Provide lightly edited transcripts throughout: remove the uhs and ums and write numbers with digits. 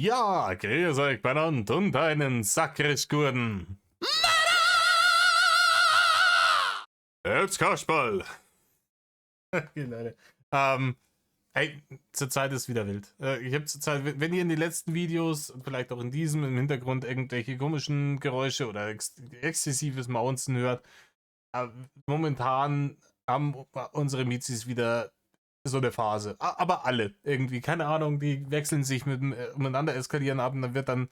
Ja, grüß euch benannt und einen Sakrischgurden. Jetzt Kasperl. Genau. Ähm, Hey, zurzeit ist wieder wild. Ich habe zurzeit, wenn ihr in den letzten Videos und vielleicht auch in diesem im Hintergrund irgendwelche komischen Geräusche oder exzessives Maunzen hört, äh, momentan haben unsere Mizis wieder so eine Phase. Aber alle irgendwie, keine Ahnung, die wechseln sich miteinander eskalieren ab und dann wird dann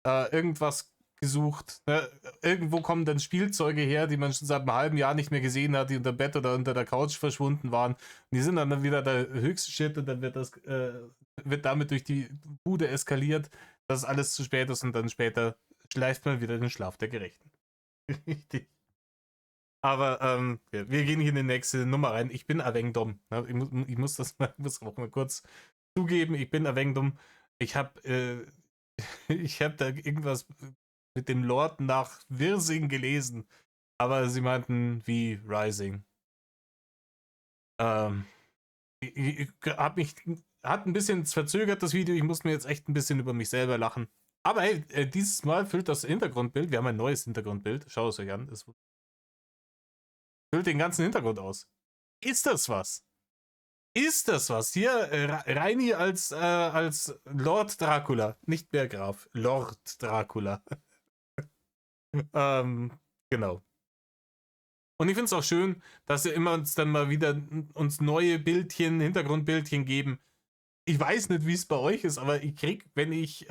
irgendwas gesucht. Ne? Irgendwo kommen dann Spielzeuge her, die man schon seit einem halben Jahr nicht mehr gesehen hat, die unter Bett oder unter der Couch verschwunden waren. Und die sind dann wieder der höchste Shit und dann wird damit durch die Bude eskaliert, dass alles zu spät ist und dann später schleift man wieder den Schlaf der Gerechten. Richtig. Aber wir gehen hier in die nächste Nummer rein. Ich bin ein wenig dumm. Ne? Ich muss das mal, muss auch mal kurz zugeben, ich bin ein wenig dumm. Ich habe ich habe da irgendwas mit dem Lord nach Wirsing gelesen, aber sie meinten wie Rising. Ähm, ich hab mich, hat ein bisschen verzögert das Video, ich muss mir jetzt echt ein bisschen über mich selber lachen. Aber hey, dieses Mal füllt das Hintergrundbild, wir haben ein neues Hintergrundbild, schaut es euch an, es füllt den ganzen Hintergrund aus. Ist das was? Ist das was? Hier, Reini als Lord Dracula, nicht mehr Graf, Lord Dracula. Genau. Und ich finde es auch schön, dass sie immer uns dann mal wieder uns neue Bildchen, Hintergrundbildchen geben. Ich weiß nicht, wie es bei euch ist, aber ich krieg, wenn ich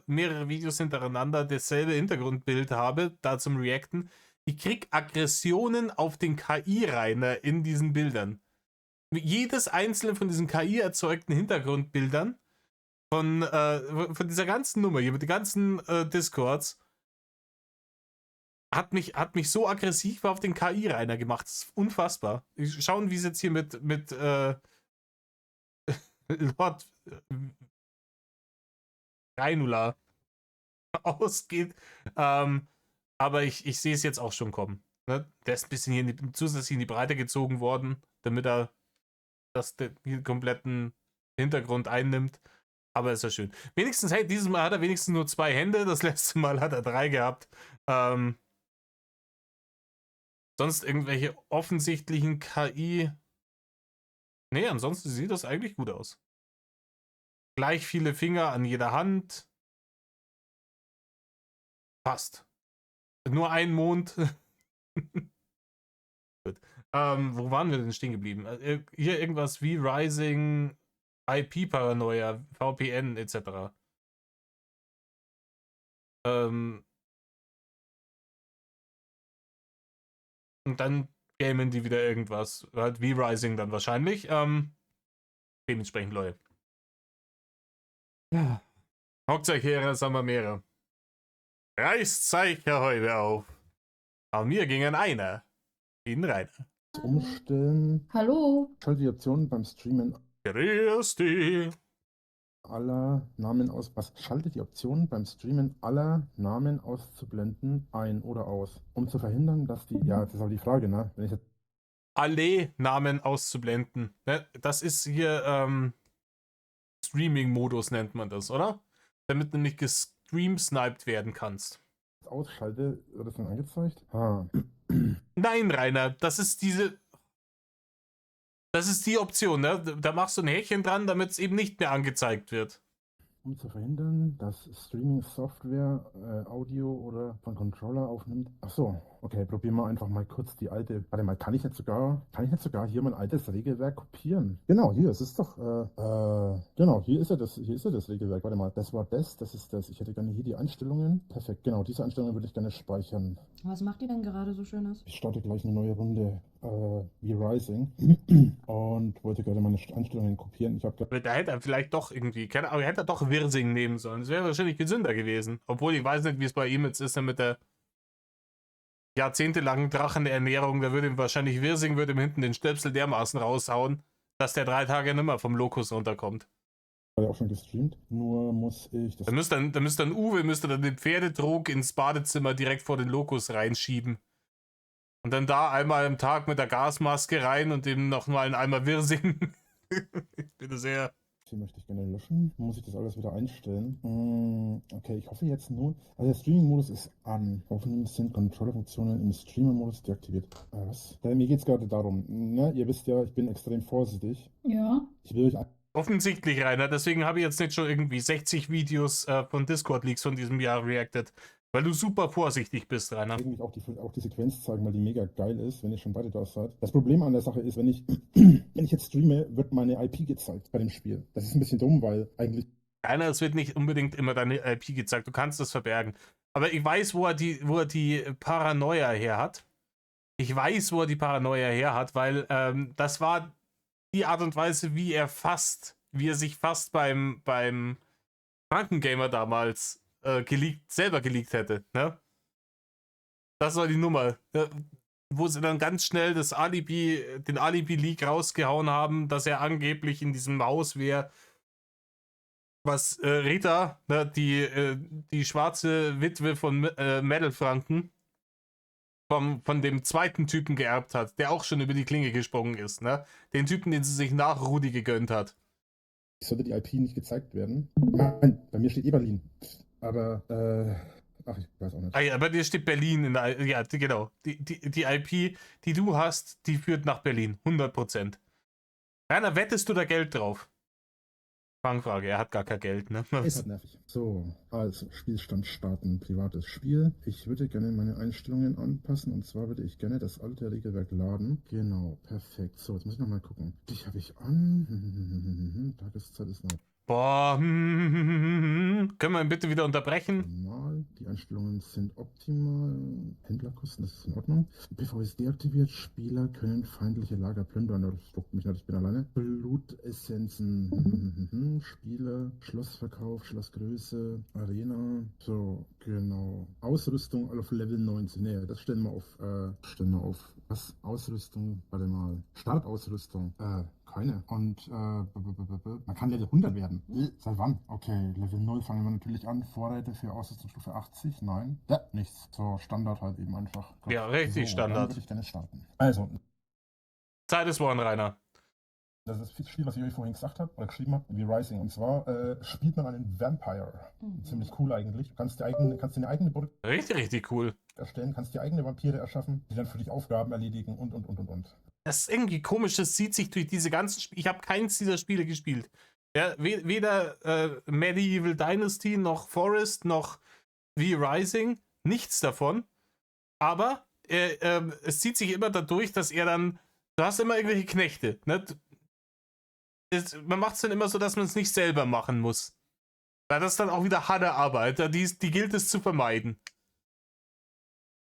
mehrere Videos hintereinander dasselbe Hintergrundbild habe, da zum Reacten, ich krieg Aggressionen auf den KI-Rainer in diesen Bildern. Jedes einzelne von diesen KI-erzeugten Hintergrundbildern von dieser ganzen Nummer hier, mit den ganzen Discords, hat mich so aggressiv auf den KI-Rainer gemacht. Das ist unfassbar. Schauen, wie es jetzt hier mit Lord Reinula ausgeht. Aber ich sehe es jetzt auch schon kommen. Ne? Der ist ein bisschen hier zusätzlich in die Breite gezogen worden, damit er den kompletten Hintergrund einnimmt. Aber ist ja schön. Wenigstens, hey, dieses Mal hat er wenigstens nur 2 Hände. Das letzte Mal hat er 3 gehabt. Sonst irgendwelche offensichtlichen KI. Nee, ansonsten sieht das eigentlich gut aus. Gleich viele Finger an jeder Hand. Passt. Nur ein Mond. Gut. Wo waren wir denn stehen geblieben? Hier irgendwas wie Rising, IP-Paranoia, VPN etc. Und dann gamen die wieder irgendwas. Halt wie Rising dann wahrscheinlich. Dementsprechend Leute. Ja. Hauptsächlich sagen wir mehrere. Reißt Zeicher heute auf. Aber mir gingen einer in rein. Umstellen. Hallo. Schalte die Option beim Streamen Grüß dich. aller Namen aus. Was schaltet die Option beim Streamen aller Namen auszublenden ein oder aus? Um zu verhindern, dass die. Ja, das ist aber die Frage, ne? Wenn ich jetzt. Alle Namen auszublenden. Ne? Das ist hier Streaming-Modus nennt man das, oder? Damit du nicht gestreamsniped werden kannst. Ausschalte, wird das dann angezeigt? Ah. Nein, Rainer, das ist die Option, ne? Da machst du ein Häkchen dran, damit es eben nicht mehr angezeigt wird. Um zu verhindern, dass Streaming-Software Audio oder von Controller aufnimmt. Ach so, okay, probieren wir einfach mal kurz die alte. Warte mal, kann ich nicht sogar hier mein altes Regelwerk kopieren? Genau, hier, es ist doch, genau, hier ist ja das Regelwerk. Warte mal, das war das ist das. Ich hätte gerne hier die Einstellungen. Perfekt, genau, diese Einstellungen würde ich gerne speichern. Was macht ihr denn gerade so Schönes? Ich starte gleich eine neue Runde wie Rising und wollte gerade meine Einstellungen kopieren. Ich habe Da hätte er vielleicht doch irgendwie, aber er hätte doch Wirsing nehmen sollen. Das wäre wahrscheinlich gesünder gewesen. Obwohl ich weiß nicht, wie es bei ihm jetzt ist, mit der jahrzehntelangen Drachenernährung. Da würde ihm wahrscheinlich Wirsing würde ihm hinten den Stöpsel dermaßen raushauen, dass der 3 Tage nimmer vom Lokus runterkommt. ja auch schon gestreamt, nur muss ich das. Da müsste dann Uwe den Pferdetrog ins Badezimmer direkt vor den Lokus reinschieben. Und dann da einmal am Tag mit der Gasmaske rein und dem nochmal einen Eimer Wirsing. Ich bin sehr Hier möchte ich gerne löschen. Muss ich das alles wieder einstellen? Okay, ich hoffe jetzt nur. Also der Streaming-Modus ist an. Hoffentlich sind Controller-Funktionen im Streamer-Modus deaktiviert. Was? Mir geht es gerade darum. Ne? Ihr wisst ja, ich bin extrem vorsichtig. Ja. Ich will euch Offensichtlich, Rainer. Deswegen habe ich jetzt nicht schon irgendwie 60 Videos von Discord-Leaks von diesem Jahr reacted. Weil du super vorsichtig bist, Rainer. eigentlich auch die Sequenz zeigen, weil die mega geil ist, wenn ihr schon beide da seid. Das Problem an der Sache ist, wenn ich jetzt streame, wird meine IP gezeigt bei dem Spiel. Das ist ein bisschen dumm, weil eigentlich. Rainer, es wird nicht unbedingt immer deine IP gezeigt. Du kannst das verbergen. Aber ich weiß, wo er die Paranoia her hat. Ich weiß, wo er die Paranoia her hat, weil das war die Art und Weise, wie er sich fast beim Frankengamer damals selber geleakt hätte. Ne? Das war die Nummer. Wo sie dann ganz schnell den Alibi-Leak rausgehauen haben, dass er angeblich in diesem Haus wäre, was Rita, ne, die schwarze Witwe von Metal Franken, von dem zweiten Typen geerbt hat, der auch schon über die Klinge gesprungen ist. Ne? Den Typen, den sie sich nach Rudi gegönnt hat. Sollte die IP nicht gezeigt werden. Nein, bei mir steht Berlin. Aber, ach, ich weiß auch nicht. Ah ja, bei dir steht Berlin in der ja, genau. Die IP, die du hast, die führt nach Berlin. 100%. Rainer, wettest du da Geld drauf? Fangfrage, er hat gar kein Geld, ne? Ist halt nervig. So, also Spielstand starten, privates Spiel. Ich würde gerne meine Einstellungen anpassen und zwar würde ich gerne das alte Regelwerk laden. Genau, perfekt. So, jetzt muss ich nochmal gucken. Dich habe ich an. Tageszeit ist noch Boah, können wir ihn bitte wieder unterbrechen? normal. Die Einstellungen sind optimal. Händlerkosten, das ist in Ordnung. PvE ist deaktiviert. Spieler können feindliche Lager plündern. Das juckt mich nicht, ich bin alleine. Blutessenzen. Spiele, Schlossverkauf, Schlossgröße, Arena. So, genau. Ausrüstung auf Level 19. Nee, das stellen wir auf. Was? Ausrüstung? Warte mal. Startausrüstung. Keine. Und man kann Level 100 werden. Seit wann? Okay, Level 0 fangen wir natürlich an. Vorräte für Ausrüstungsstufe 80? Nein. Ja, nichts. So, Standard halt eben einfach. Gut. Ja, richtig so, Standard. Dann würde ich gerne starten. Also, Zeit ist one, Rainer. das ist das Spiel, was ich euch vorhin gesagt habe oder geschrieben habe, wie Rising. Und zwar spielt man einen Vampire. Ziemlich cool eigentlich. Du kannst dir eine eigene Burg Richtig cool. erstellen, kannst dir eigene Vampire erschaffen, die dann für dich Aufgaben erledigen und. Das ist irgendwie komisch, das zieht sich durch diese ganzen Spiele. Ich habe keins dieser Spiele gespielt. Ja, weder Medieval Dynasty, noch Forest, noch V-Rising. Nichts davon. Aber es zieht sich immer dadurch, dass er dann. Du hast immer irgendwelche Knechte. Ne? Man macht es dann immer so, dass man es nicht selber machen muss. Weil das dann auch wieder harte Arbeit. Die gilt es zu vermeiden.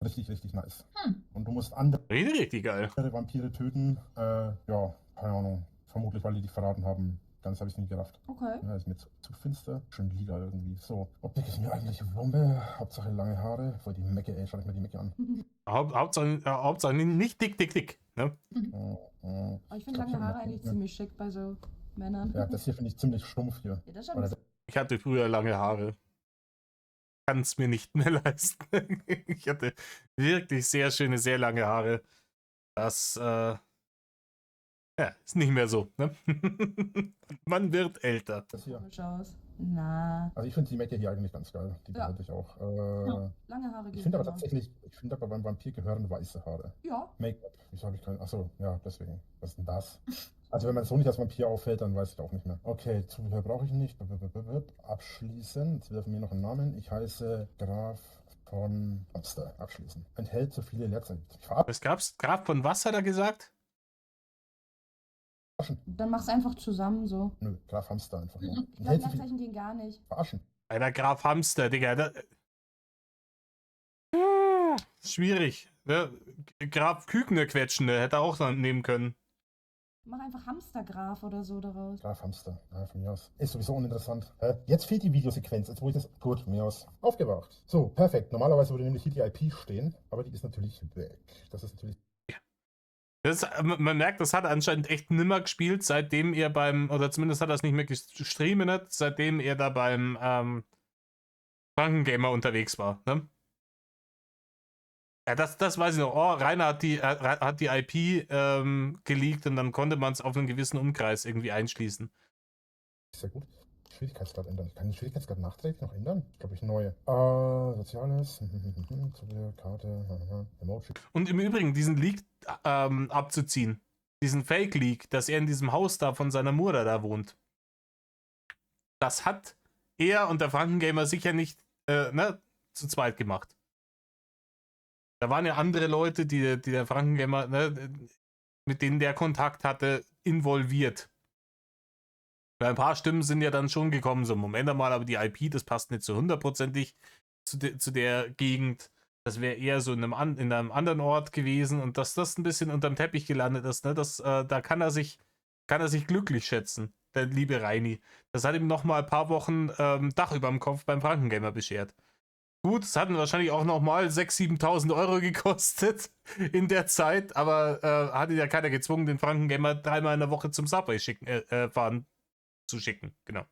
Richtig nice. Und du musst andere Richtig geil. Vampire töten. Ja, keine Ahnung. Vermutlich, weil die dich verraten haben. Ganz habe ich nicht gerafft. Okay. Ja, ist mir zu finster. Schön lila irgendwie. So, Optik ist mir eigentlich Wumpe. Hauptsache lange Haare. Voll die Mecke, ey. Schau dich mal die Mecke an. Hauptsache nicht dick. Ne? Aber ich finde lange Haare eigentlich ziemlich schick bei so Männern. Ja, das hier finde ich ziemlich stumpf hier. Ja, das ist schon Ich hatte früher lange Haare. Kann es mir nicht mehr leisten. Ich hatte wirklich sehr schöne, sehr lange Haare. Das ist nicht mehr so. Ne? Man wird älter. das hier. komisch aus. Na. Also ich finde die Mecke hier eigentlich ganz geil. Die Ja. behalte ich auch. Lange Haare Ich geht finde aber immer. tatsächlich, beim Vampir gehören weiße Haare. Ja. Make-up. Wieso habe ich keinen? Achso, ja, deswegen. Was ist denn das? Also wenn man so nicht als Vampir auffällt, dann weiß ich auch nicht mehr. Okay, Zubehör brauche ich nicht. Abschließen. Jetzt will er von mir noch einen Namen. Ich heiße Graf von Hamster. Abschließen. Enthält so viele Leerzeichen. Was gab's? Graf von was hat er gesagt? Verarschen. Dann mach's einfach zusammen so. Nö, Graf Hamster einfach nur. Ich glaube, Enthält so viele. Leerzeichen gehen gar nicht. Verarschen. Einer Graf Hamster, Digga. Schwierig. Ne? Graf Kügner quetschen, der hätte auch nehmen können. Mach einfach Hamstergraf oder so daraus. Graf Hamster. Ja, von mir aus. Ist sowieso uninteressant. Jetzt fehlt die Videosequenz. Jetzt wo ich das. Gut, von mir aus. Aufgewacht. So, perfekt. Normalerweise würde nämlich hier die IP stehen, aber die ist natürlich weg. Das ist natürlich. Man merkt, das hat er anscheinend echt nimmer gespielt, seitdem er oder zumindest hat er es nicht mehr gestreamt, seitdem er da beim Frankengamer unterwegs war. Ne? Ja, das weiß ich noch. Oh, Rainer hat die IP geleakt und dann konnte man es auf einen gewissen Umkreis irgendwie einschließen. Sehr gut. Schwierigkeitsgrad ändern. Ich kann den Schwierigkeitsgrad nachträglich noch ändern. Ich glaube, ich neue. Soziales. Karte. Emoji. Und im Übrigen, diesen Leak abzuziehen. Diesen Fake-Leak, dass er in diesem Haus da von seiner Mutter da wohnt. Das hat er und der Frankengamer sicher nicht zu zweit gemacht. Da waren ja andere Leute, die der Frankengamer, mit denen der Kontakt hatte, involviert. Weil ein paar Stimmen sind ja dann schon gekommen, so Moment einmal, aber die IP, das passt nicht so hundertprozentig zu der Gegend. Das wäre eher so in einem anderen Ort gewesen und dass das ein bisschen unterm Teppich gelandet ist, ne? Da kann er sich glücklich schätzen, der liebe Reini. Das hat ihm nochmal ein paar Wochen Dach über dem Kopf beim Frankengamer beschert. Gut, es hatten wahrscheinlich auch nochmal 6.000, 7.000 Euro gekostet in der Zeit, aber hat ihn ja keiner gezwungen, den Frankengamer 3-mal in der Woche zum Subway fahren zu schicken. Genau.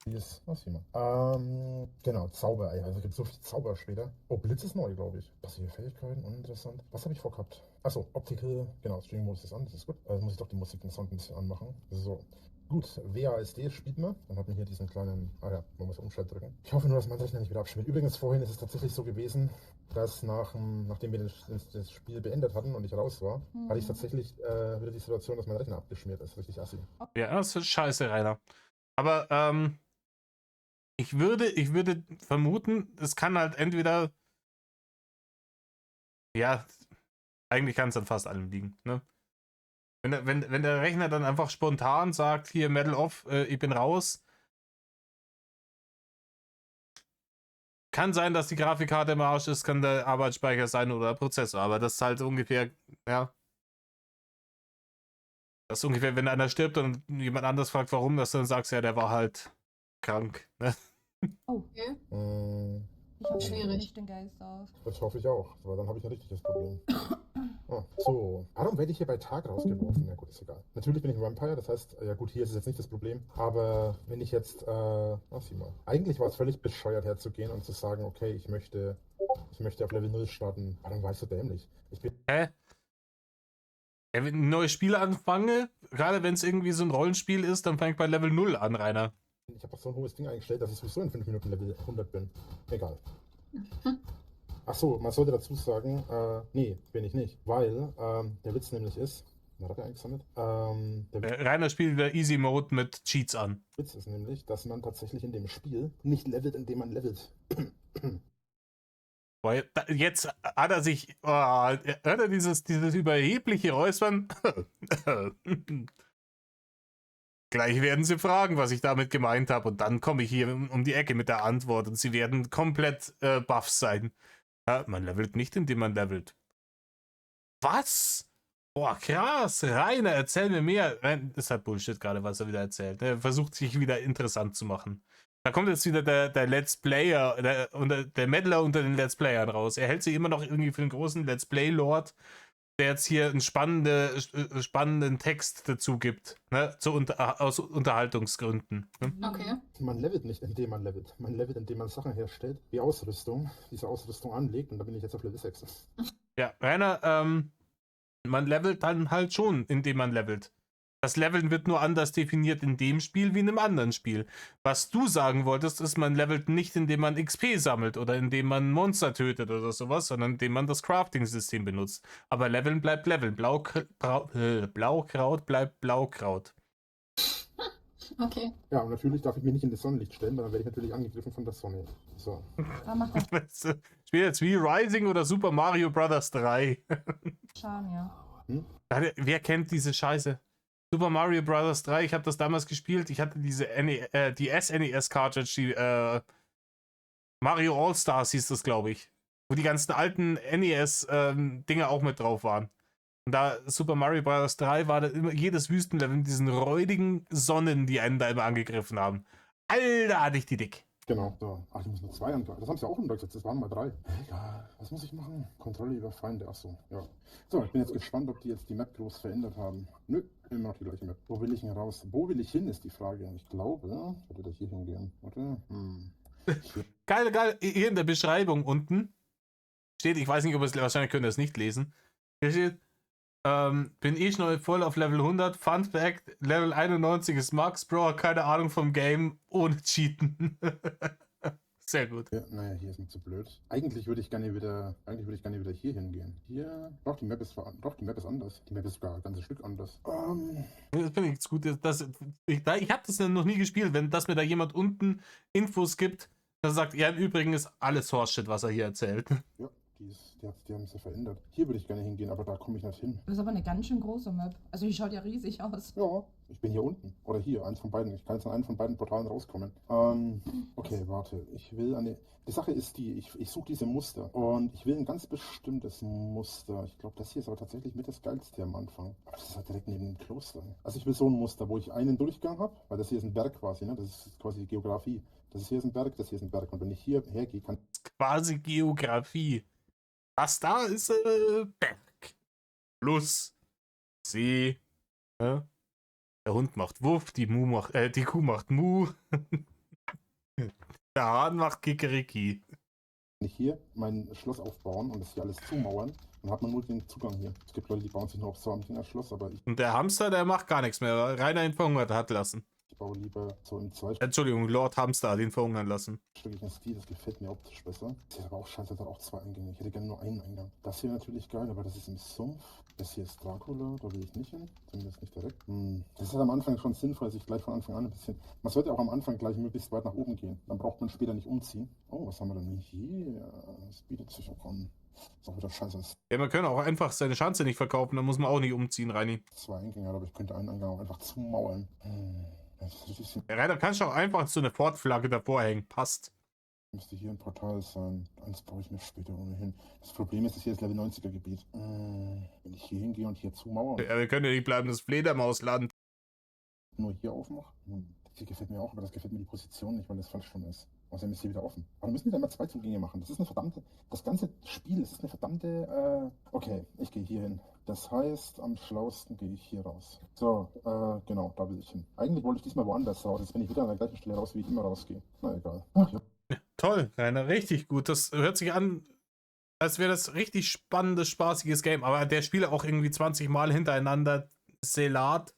Genau, Zauberei. Also es gibt so viel Zauber später. Oh, Blitz ist neu, glaube ich. Passive Fähigkeiten, uninteressant. Was habe ich vorgehabt? Achso, Optical. Genau, Streaming-Modus ist an, das ist gut. Also muss ich doch die Musik, den Sound ein bisschen anmachen. So. Gut, WASD spielt man. Dann hat man hier diesen kleinen. Ah ja, man muss Umschalt drücken. Ich hoffe nur, dass mein Rechner nicht wieder abschmiert. Übrigens, vorhin ist es tatsächlich so gewesen, dass nachdem wir das Spiel beendet hatten und ich raus war, hatte ich tatsächlich wieder die Situation, dass mein Rechner abgeschmiert ist. Richtig assi. Ja, das ist scheiße, Rainer. Aber ich würde vermuten, es kann halt entweder. Ja, eigentlich kann es an fast allem liegen, ne? Wenn der Rechner dann einfach spontan sagt, hier Medal off, ich bin raus. Kann sein, dass die Grafikkarte im Arsch ist, kann der Arbeitsspeicher sein oder der Prozessor, aber das ist halt ungefähr, ja. Das ist ungefähr, wenn einer stirbt und jemand anders fragt, warum, dass du dann sagst, ja, der war halt krank, ne? Oh, Okay. ich habe Schwierig. nicht den Geist auf. Das hoffe ich auch, weil dann habe ich ein richtiges Problem. So, warum werde ich hier bei Tag rausgeworfen? Ja gut, ist egal. Natürlich bin ich ein Vampire, das heißt, ja gut, hier ist es jetzt nicht das Problem. Aber wenn ich jetzt, sieh mal. Eigentlich war es völlig bescheuert herzugehen und zu sagen, okay, ich möchte auf Level 0 starten. Warum war ich so dämlich? Hä? Ja, wenn ich ein neues Spiel anfange, gerade wenn es irgendwie so ein Rollenspiel ist, dann fange ich bei Level 0 an, Rainer. Ich habe auch so ein hohes Ding eingestellt, dass ich sowieso in 5 Minuten Level 100 bin. Egal. Achso, man sollte dazu sagen, nee, bin ich nicht. Weil, der Witz nämlich ist, was hat er eingesammelt? Rainer spielt wieder Easy Mode mit Cheats an. Witz ist nämlich, dass man tatsächlich in dem Spiel nicht levelt, indem man levelt. Boah, jetzt hat er sich, hört er dieses überhebliche Räuspern? Gleich werden sie fragen, was ich damit gemeint habe und dann komme ich hier um die Ecke mit der Antwort und sie werden komplett baff sein. Ja, man levelt nicht, indem man levelt. Was? Boah, krass, Rainer, erzähl mir mehr. Das ist halt Bullshit gerade, was er wieder erzählt. Er versucht sich wieder interessant zu machen. Da kommt jetzt wieder der Let's Player, der Meddler unter den Let's Playern raus. Er hält sich immer noch irgendwie für einen großen Let's Play-Lord, der jetzt hier einen spannenden Text dazu gibt, ne? Aus Unterhaltungsgründen. Ne? Okay. Man levelt nicht, indem man levelt. Man levelt, indem man Sachen herstellt, wie Ausrüstung, diese Ausrüstung anlegt und da bin ich jetzt auf Level 6. Ja, Rainer, man levelt dann halt schon, indem man levelt. Das Leveln wird nur anders definiert in dem Spiel wie in einem anderen Spiel. Was du sagen wolltest, ist, man levelt nicht, indem man XP sammelt oder indem man Monster tötet oder sowas, sondern indem man das Crafting-System benutzt. Aber Leveln bleibt Leveln. Blaukraut bleibt Blaukraut. Okay. Ja, und natürlich darf ich mich nicht in das Sonnenlicht stellen, weil dann werde ich natürlich angegriffen von der Sonne. So. Da macht das Spiel jetzt wie Rising oder Super Mario Bros. 3. Schaden, ja. Wer kennt diese Scheiße? Super Mario Bros. 3, ich habe das damals gespielt. Ich hatte die SNES-Cartridge, die Mario All-Stars hieß das, glaube ich. Wo die ganzen alten NES-Dinger auch mit drauf waren. Und da Super Mario Bros. 3 war da immer jedes Wüstenlevel mit diesen räudigen Sonnen, die einen da immer angegriffen haben. Alter, hatte ich die dick. Genau, so. Ach, ich muss nur 2 antragen. Das haben sie auch untergesetzt, das waren mal 3. Egal, was muss ich machen? Kontrolle über Feinde, achso, ja. So, ich bin jetzt gespannt, ob die jetzt die Map groß verändert haben. Nö, immer noch die gleiche Map. Wo will ich denn raus? Wo will ich hin, ist die Frage. Ich glaube, ich würde da hier hingehen. Warte, Geil, hier in der Beschreibung unten steht, ich weiß nicht, ob es wahrscheinlich könnt ihr es nicht lesen. Hier steht, Bin ich noch voll auf Level 100. Fun Fact: Level 91 ist Max Bro, keine Ahnung vom Game, ohne Cheaten. Sehr gut. Ja, naja, hier ist mir zu blöd. Eigentlich würde ich gerne wieder hier hingehen. Hier, doch, die Map ist anders. Die Map ist sogar ein ganzes Stück anders. Das finde ich jetzt gut. Ich habe das noch nie gespielt, dass mir da jemand unten Infos gibt, der sagt, ja, im Übrigen ist alles Horseshit, was er hier erzählt. Ja, die haben es ja verändert. Hier würde ich gerne hingehen, aber da komme ich nicht hin. Das ist aber eine ganz schön große Map. Also die schaut ja riesig aus. Ja, ich bin hier unten. Oder hier, eins von beiden. Ich kann jetzt an einem von beiden Portalen rauskommen. Okay, warte. Die Sache ist ich suche diese Muster. Und ich will ein ganz bestimmtes Muster. Ich glaube, das hier ist aber tatsächlich mit das Geilste am Anfang. Aber das ist halt direkt neben dem Kloster. Also ich will so ein Muster, wo ich einen Durchgang habe, weil das hier ist ein Berg quasi, ne? Das ist quasi die Geografie. Das hier ist ein Berg, das hier ist ein Berg. Und wenn ich hier hergehe, kann Quasi Geografie. Das da ist Berg. Fluss. See. Ja? Der Hund macht Wuff, die Kuh macht Mu. Der Hahn macht Kikeriki. ich hier mein Schloss aufbauen und das hier alles zumauern, dann hat man nur den Zugang hier. Es gibt Leute, die bauen sich nur aufs Schloss, aber ich Und der Hamster, der macht gar nichts mehr, weil Rainer ihn verhungert hat lassen. baue lieber so im Entschuldigung, Lord Hamster hat ihn verhungern lassen. zweistöckigen Stil. Das gefällt mir optisch besser. Das ist aber auch scheiße, das hat auch 2 Eingänge. Ich hätte gerne nur einen Eingang. Das hier natürlich geil, aber das ist im Sumpf. Das hier ist Dracula, da will ich nicht hin. Zumindest nicht direkt. Das ist halt am Anfang schon sinnvoll, sich gleich von Anfang an ein bisschen... Man sollte auch am Anfang gleich möglichst weit nach oben gehen. Dann braucht man später nicht umziehen. Oh, was haben wir denn hier? Das bietet sich auch an. Das ist auch wieder scheiße. Ja, man kann auch einfach seine Schanze nicht verkaufen, dann muss man auch nicht umziehen, Reini. 2 Eingänge, aber ich könnte einen Eingang auch einfach zumauern. Der Rainer kannst du auch einfach so eine Ford-Flagge davor hängen, passt. Müsste hier ein Portal sein. Eins brauche ich mir später ohnehin. Das Problem ist, dass hier das Level 90er Gebiet. Wenn ich hier hingehe und hier zumauere. Ja, wir können ja nicht bleiben, das Fledermausland. Nur hier aufmache. Hier gefällt mir auch, aber das gefällt mir die Position nicht, weil das falsch schon ist. Außerdem ist hier wieder offen. Warum müssen die da immer 2 Zugänge machen? Das ist eine verdammte. Das ganze Spiel, das ist eine verdammte. Okay, ich gehe hier hin. Das heißt, am schlauesten gehe ich hier raus. So, genau, da will ich hin. Eigentlich wollte ich diesmal woanders raus. Jetzt bin ich wieder an der gleichen Stelle raus, wie ich immer rausgehe. Na egal. Ach ja. Toll, Rainer, richtig gut. Das hört sich an, als wäre das richtig spannendes, spaßiges Game. Aber der spielt auch irgendwie 20 Mal hintereinander Selat,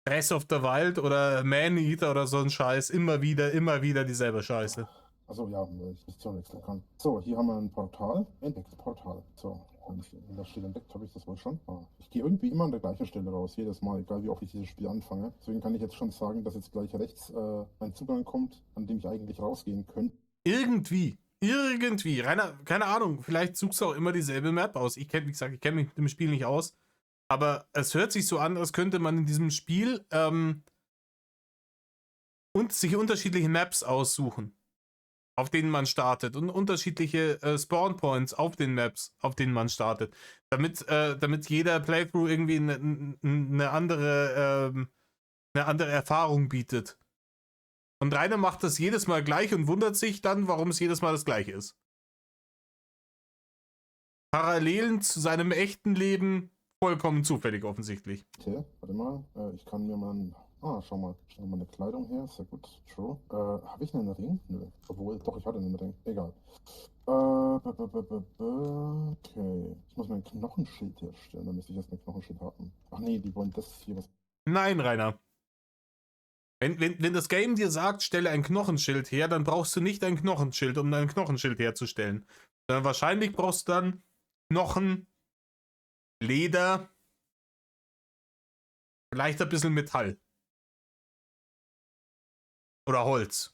Breath of the Wild oder Man-Eater oder so ein Scheiß. Immer wieder dieselbe Scheiße. Also ja, weil ich Position wechseln kann. So, hier haben wir ein Portal. Entdeckt Portal. So, wenn das steht entdeckt, habe ich das wohl schon. Ich gehe irgendwie immer an der gleichen Stelle raus, jedes Mal, egal wie oft ich dieses Spiel anfange. Deswegen kann ich jetzt schon sagen, dass jetzt gleich rechts ein Zugang kommt, an dem ich eigentlich rausgehen könnte. Irgendwie. Rainer, keine Ahnung, vielleicht suchst du auch immer dieselbe Map aus. Wie gesagt, ich kenne mich mit dem Spiel nicht aus. Aber es hört sich so an, als könnte man in diesem Spiel sich unterschiedliche Maps aussuchen, auf denen man startet, und unterschiedliche Spawn Points auf den Maps, auf denen man startet, damit jeder Playthrough irgendwie eine andere Erfahrung bietet. Und Rainer macht das jedes Mal gleich und wundert sich dann, warum es jedes Mal das gleiche ist. Parallelen zu seinem echten Leben vollkommen zufällig offensichtlich. Okay, warte mal. Ich kann mir mal... schau mal. Stell mal eine Kleidung her. Sehr gut. True. Habe ich einen Ring? Nö. Obwohl, doch, ich hatte einen Ring. Egal. Okay. Ich muss mir ein Knochenschild herstellen. Da müsste ich erst ein Knochenschild haben. Ach nee, die wollen das hier was... Nein, Rainer. Wenn das Game dir sagt, stelle ein Knochenschild her, dann brauchst du nicht ein Knochenschild, um ein Knochenschild herzustellen. Sondern wahrscheinlich brauchst du dann Knochen, Leder, vielleicht ein bisschen Metall. Oder Holz.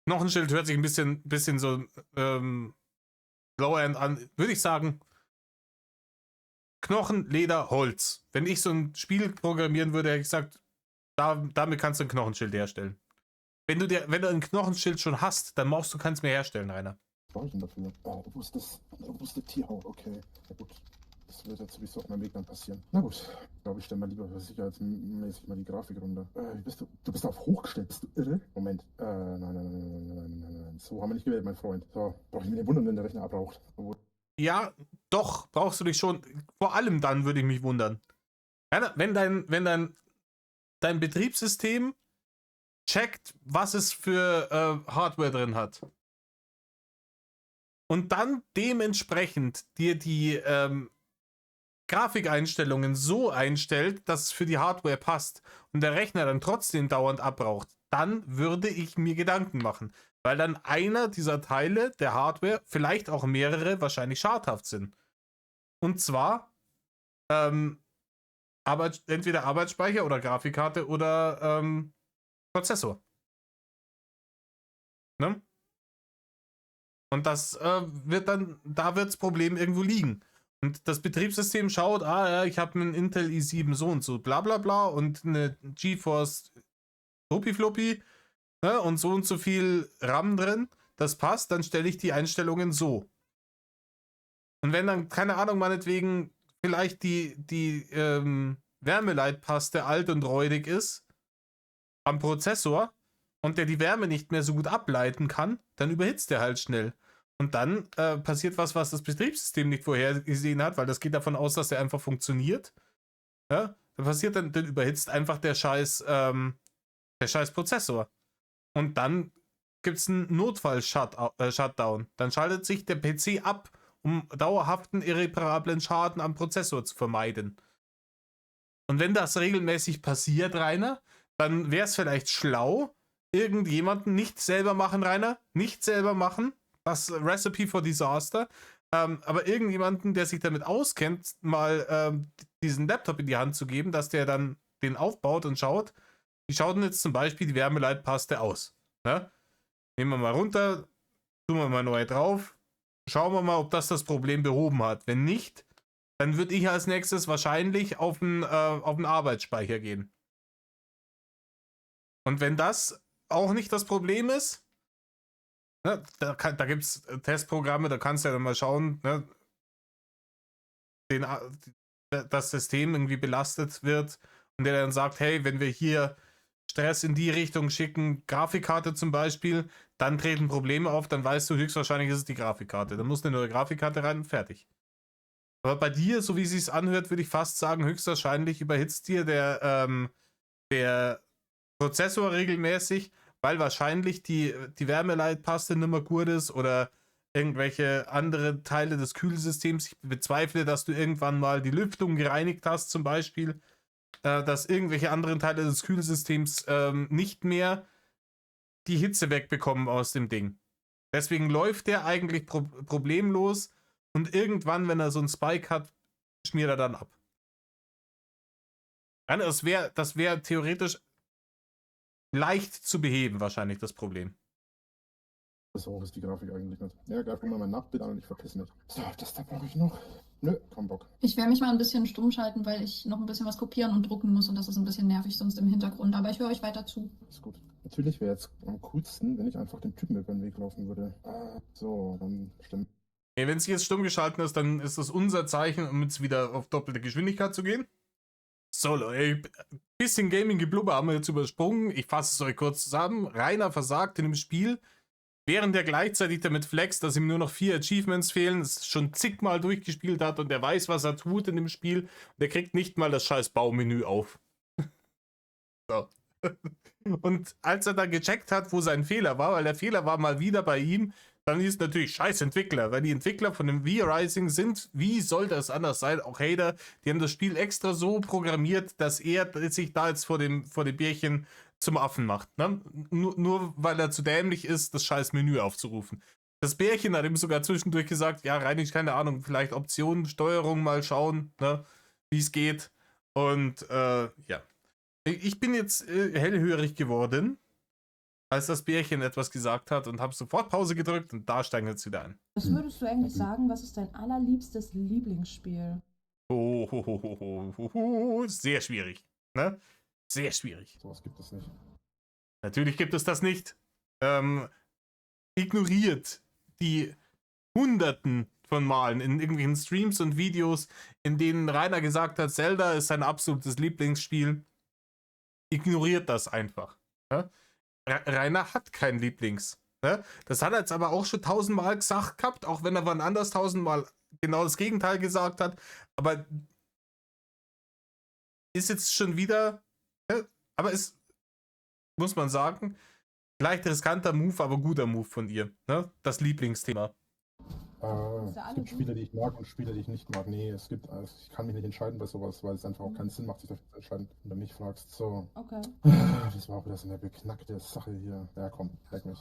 Knochenschild hört sich ein bisschen so Low-End an. Würde ich sagen, Knochen, Leder, Holz. Wenn ich so ein Spiel programmieren würde, hätte ich gesagt, damit kannst du ein Knochenschild herstellen. Wenn du ein Knochenschild schon hast, dann brauchst du keins mehr herstellen, Rainer. Was brauche ich denn dafür? Robuste Tierhaut, okay. Na gut. Das wird jetzt sowieso auf meinem Weg dann passieren. Na gut. Ich glaube, ich stelle mal lieber sicherheitsmäßig mal die Grafik runter. Du bist auf hochgestellt, bist du irre? Moment. Nein. So haben wir nicht gewählt, mein Freund. So, brauche ich mir den wundern, wenn der Rechner abraucht. Ja, doch, brauchst du dich schon. Vor allem dann würde ich mich wundern. Rainer, wenn dein Betriebssystem checkt, was es für Hardware drin hat, und dann dementsprechend dir die Grafikeinstellungen so einstellt, dass es für die Hardware passt und der Rechner dann trotzdem dauernd abbraucht, dann würde ich mir Gedanken machen. Weil dann einer dieser Teile der Hardware, vielleicht auch mehrere, wahrscheinlich schadhaft sind. Und zwar entweder Arbeitsspeicher oder Grafikkarte oder Prozessor. Ne? Und das wird dann, da wird das Problem irgendwo liegen. Und das Betriebssystem schaut, ja, ich habe einen Intel i7 so und so, bla bla bla, und eine GeForce Floppy, ne, und so viel RAM drin, das passt, dann stelle ich die Einstellungen so. Und wenn dann, keine Ahnung, meinetwegen vielleicht die Wärmeleitpaste alt und räudig ist am Prozessor und der die Wärme nicht mehr so gut ableiten kann, dann überhitzt der halt schnell. Und dann passiert was das Betriebssystem nicht vorhergesehen hat, weil das geht davon aus, dass der einfach funktioniert. Ja? Dann überhitzt einfach der scheiß Prozessor. Und dann gibt es einen Notfall-Shutdown. Dann schaltet sich der PC ab, um dauerhaften irreparablen Schaden am Prozessor zu vermeiden. Und wenn das regelmäßig passiert, Rainer, dann wäre es vielleicht schlau, irgendjemanden nicht selber machen, Rainer, nicht selber machen, das Recipe for Disaster, aber irgendjemanden, der sich damit auskennt, mal diesen Laptop in die Hand zu geben, dass der dann den aufbaut und schaut, wie schaut denn jetzt zum Beispiel die Wärmeleitpaste aus? Ne? Nehmen wir mal runter, tun wir mal neu drauf, schauen wir mal, ob das Problem behoben hat. Wenn nicht, dann würde ich als nächstes wahrscheinlich auf den Arbeitsspeicher gehen. Und wenn das auch nicht das Problem ist, ne, da gibt es Testprogramme, da kannst du ja dann mal schauen, ne, das System irgendwie belastet wird und der dann sagt, hey, wenn wir hier Stress in die Richtung schicken, Grafikkarte zum Beispiel, dann treten Probleme auf, dann weißt du, höchstwahrscheinlich ist es die Grafikkarte. Dann muss eine neue Grafikkarte rein und fertig. Aber bei dir, so wie es sich anhört, würde ich fast sagen, höchstwahrscheinlich überhitzt dir der Prozessor regelmäßig, weil wahrscheinlich die Wärmeleitpaste nicht mehr gut ist oder irgendwelche andere Teile des Kühlsystems. Ich bezweifle, dass du irgendwann mal die Lüftung gereinigt hast zum Beispiel, dass irgendwelche anderen Teile des Kühlsystems nicht mehr die Hitze wegbekommen aus dem Ding. Deswegen läuft der eigentlich problemlos und irgendwann, wenn er so einen Spike hat, schmiert er dann ab. Das wär theoretisch leicht zu beheben, wahrscheinlich das Problem. So hoch ist die Grafik eigentlich nicht. Ja, greif mir mal mein Nachbild an und ich verpiss mich. So, das da brauche ich noch. Nö, kein Bock. Ich werde mich mal ein bisschen stumm schalten, weil ich noch ein bisschen was kopieren und drucken muss und das ist ein bisschen nervig sonst im Hintergrund. Aber ich höre euch weiter zu. Ist gut. Natürlich wäre jetzt am coolsten, wenn ich einfach dem Typen über den Weg laufen würde. So, dann stimmt. Okay, wenn es jetzt stumm geschalten ist, dann ist das unser Zeichen, um jetzt wieder auf doppelte Geschwindigkeit zu gehen. So, Leute, ein bisschen Gaming-Geblubber haben wir jetzt übersprungen. Ich fasse es euch kurz zusammen. Rainer versagt in dem Spiel, während er gleichzeitig damit flext, dass ihm nur noch 4 Achievements fehlen, es schon zigmal durchgespielt hat und er weiß, was er tut in dem Spiel. Und er kriegt nicht mal das scheiß Baumenü auf. So. Und als er dann gecheckt hat, wo sein Fehler war, weil der Fehler war mal wieder bei ihm, dann ist natürlich scheiß Entwickler, weil die Entwickler von dem V-Rising sind, wie soll das anders sein, auch Hater, die haben das Spiel extra so programmiert, dass er sich da jetzt vor dem Bärchen zum Affen macht, ne? Nur weil er zu dämlich ist, das scheiß Menü aufzurufen. Das Bärchen hat ihm sogar zwischendurch gesagt, ja, rein ich keine Ahnung, vielleicht Optionen, Steuerung mal schauen, ne, wie es geht. Und ja. Ich bin jetzt hellhörig geworden, als das Bärchen etwas gesagt hat und habe sofort Pause gedrückt und da steigen wir jetzt wieder ein. Was würdest du eigentlich sagen, was ist dein allerliebstes Lieblingsspiel? Sehr schwierig, ne? Sehr schwierig. Sowas gibt es nicht. Natürlich gibt es das nicht. Ignoriert die Hunderten von Malen in irgendwelchen Streams und Videos, in denen Rainer gesagt hat, Zelda ist sein absolutes Lieblingsspiel. Ignoriert das einfach. Ne? Rainer hat kein Lieblings. Ne? Das hat er jetzt aber auch schon 1000-mal gesagt gehabt, auch wenn er wann anders 1000-mal genau das Gegenteil gesagt hat. Aber ist jetzt schon wieder, ne? Aber ist, muss man sagen, leicht riskanter Move, aber guter Move von ihr. Ne? Das Lieblingsthema. ja Es alle gibt gut. Spiele, die ich mag und Spiele, die ich nicht mag. Nee, also ich kann mich nicht entscheiden bei sowas, weil es einfach auch keinen Sinn macht, sich dafür zu entscheiden, wenn du mich fragst. So, Okay. das war auch wieder so eine beknackte Sache hier. Ja, komm, leck mich.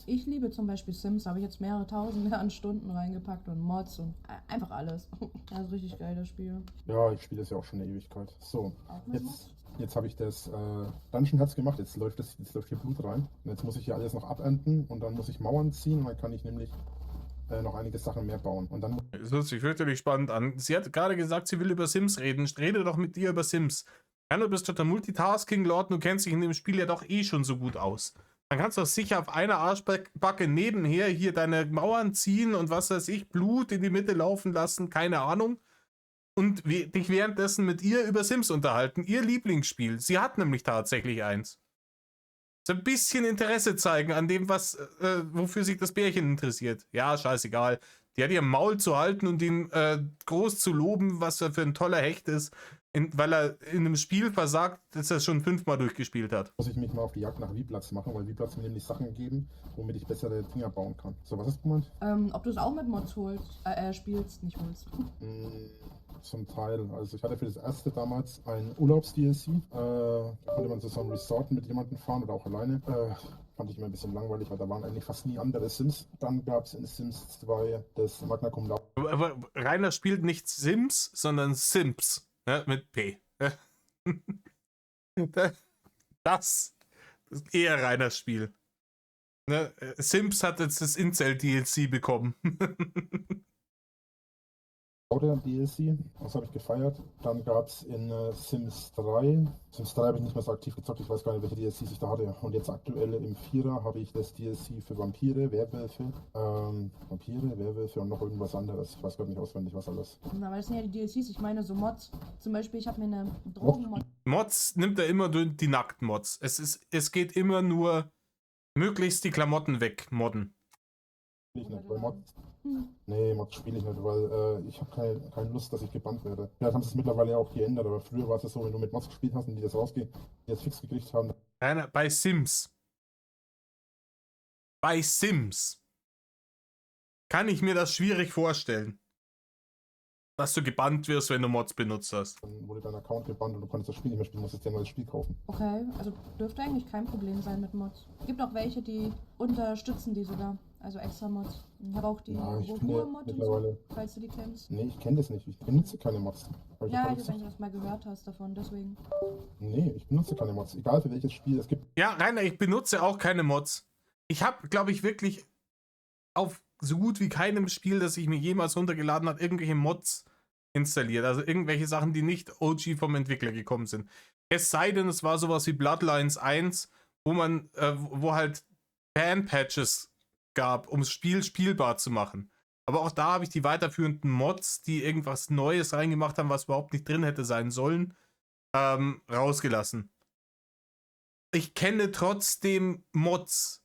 Ich liebe zum Beispiel Sims, habe ich jetzt mehrere Tausende an Stunden reingepackt und Mods und einfach alles. Also richtig geil, das Spiel. Ja, ich spiele das ja auch schon eine Ewigkeit. So, Auch mit Mods? jetzt habe ich das Dungeon Herz gemacht, jetzt läuft hier Blut rein. Und jetzt muss ich hier alles noch abernten und dann muss ich Mauern ziehen und dann kann ich nämlich noch einige Sachen mehr bauen. Und dann Das hört sich fürchterlich spannend an. Sie hat gerade gesagt, sie will über Sims reden. Rede doch mit dir über Sims. Ja, du bist total Multitasking-Lord, du kennst dich in dem Spiel ja doch eh schon so gut aus. Dann kannst du doch sicher auf einer Arschbacke nebenher hier deine Mauern ziehen und was weiß ich, Blut in die Mitte laufen lassen, keine Ahnung. Und dich währenddessen mit ihr über Sims unterhalten. Ihr Lieblingsspiel. Sie hat nämlich tatsächlich eins. So ein bisschen Interesse zeigen an dem, wofür sich das Bärchen interessiert. Ja, scheißegal. Die hat ihr Maul zu halten und ihn groß zu loben, was er für ein toller Hecht ist, weil er in einem Spiel versagt, das er schon 5-mal durchgespielt hat. muss ich mich mal auf die Jagd nach V-Platz machen, weil V-Platz mir nämlich Sachen geben, womit ich bessere Dinger bauen kann. So, was hast du gemeint? Ob du es auch mit Mods spielst, nicht holst. Zum Teil. Also ich hatte für das erste damals ein Urlaubs-DLC. Da konnte man zusammen resorten mit jemandem fahren oder auch alleine. Fand ich immer ein bisschen langweilig, weil da waren eigentlich fast nie andere Sims. Dann gab es in Sims 2 das Magna Cum Laude. Aber Rainer spielt nicht Sims, sondern Sims. Ja, mit P. Das ist eher Rainers Spiel. Ne? Sims hat jetzt das Incel-DLC bekommen. DLC, das habe ich gefeiert. Dann gab es in Sims 3. Sims 3 habe ich nicht mehr so aktiv gezockt, ich weiß gar nicht, welche DLCs ich da hatte. Und jetzt aktuell im 4er habe ich das DLC für Vampire, Werwölfe, Werwölfe und noch irgendwas anderes. Ich weiß gar nicht auswendig, was alles. Na, aber das sind ja die DLCs, ich meine so Mods. Zum Beispiel, ich habe mir eine Drogenmod. Mods nimmt er immer die Nacktmods. Es geht immer nur möglichst die Klamotten wegmodden. Ich nicht, weil Mods. Nee, Mods spiele ich nicht, weil ich habe keine Lust, dass ich gebannt werde. Vielleicht haben sie es mittlerweile auch geändert, aber früher war es so, wenn du mit Mods gespielt hast und die das die das fix gekriegt haben. Rainer, bei Sims. Bei Sims kann ich mir das schwierig vorstellen, dass du gebannt wirst, wenn du Mods benutzt hast. Dann wurde dein Account gebannt und du konntest das Spiel nicht mehr spielen, musstest dir ein neues Spiel kaufen. Okay, also dürfte eigentlich kein Problem sein mit Mods. Gibt auch welche, die unterstützen die sogar. Also extra Mods. Ich habe auch die Ja, ich finde Ruhe-Mod und so, mittlerweile. falls du die kennst. Nee, ich kenne das nicht. Ich benutze keine Mods. Hab Ja, davon ich weiß, gesagt? dass du das mal gehört hast davon, deswegen. Nee, ich benutze keine Mods. Egal für welches Spiel es gibt. Ja, Rainer, ich benutze auch keine Mods. Ich habe, glaube ich, wirklich auf so gut wie keinem Spiel, das ich mir jemals runtergeladen habe, irgendwelche Mods installiert. Also irgendwelche Sachen, die nicht OG vom Entwickler gekommen sind. Es sei denn, es war sowas wie Bloodlines 1, wo halt Fan-Patches gab, um das Spiel spielbar zu machen. Aber auch da habe ich die weiterführenden Mods, die irgendwas Neues reingemacht haben, was überhaupt nicht drin hätte sein sollen, rausgelassen. Ich kenne trotzdem Mods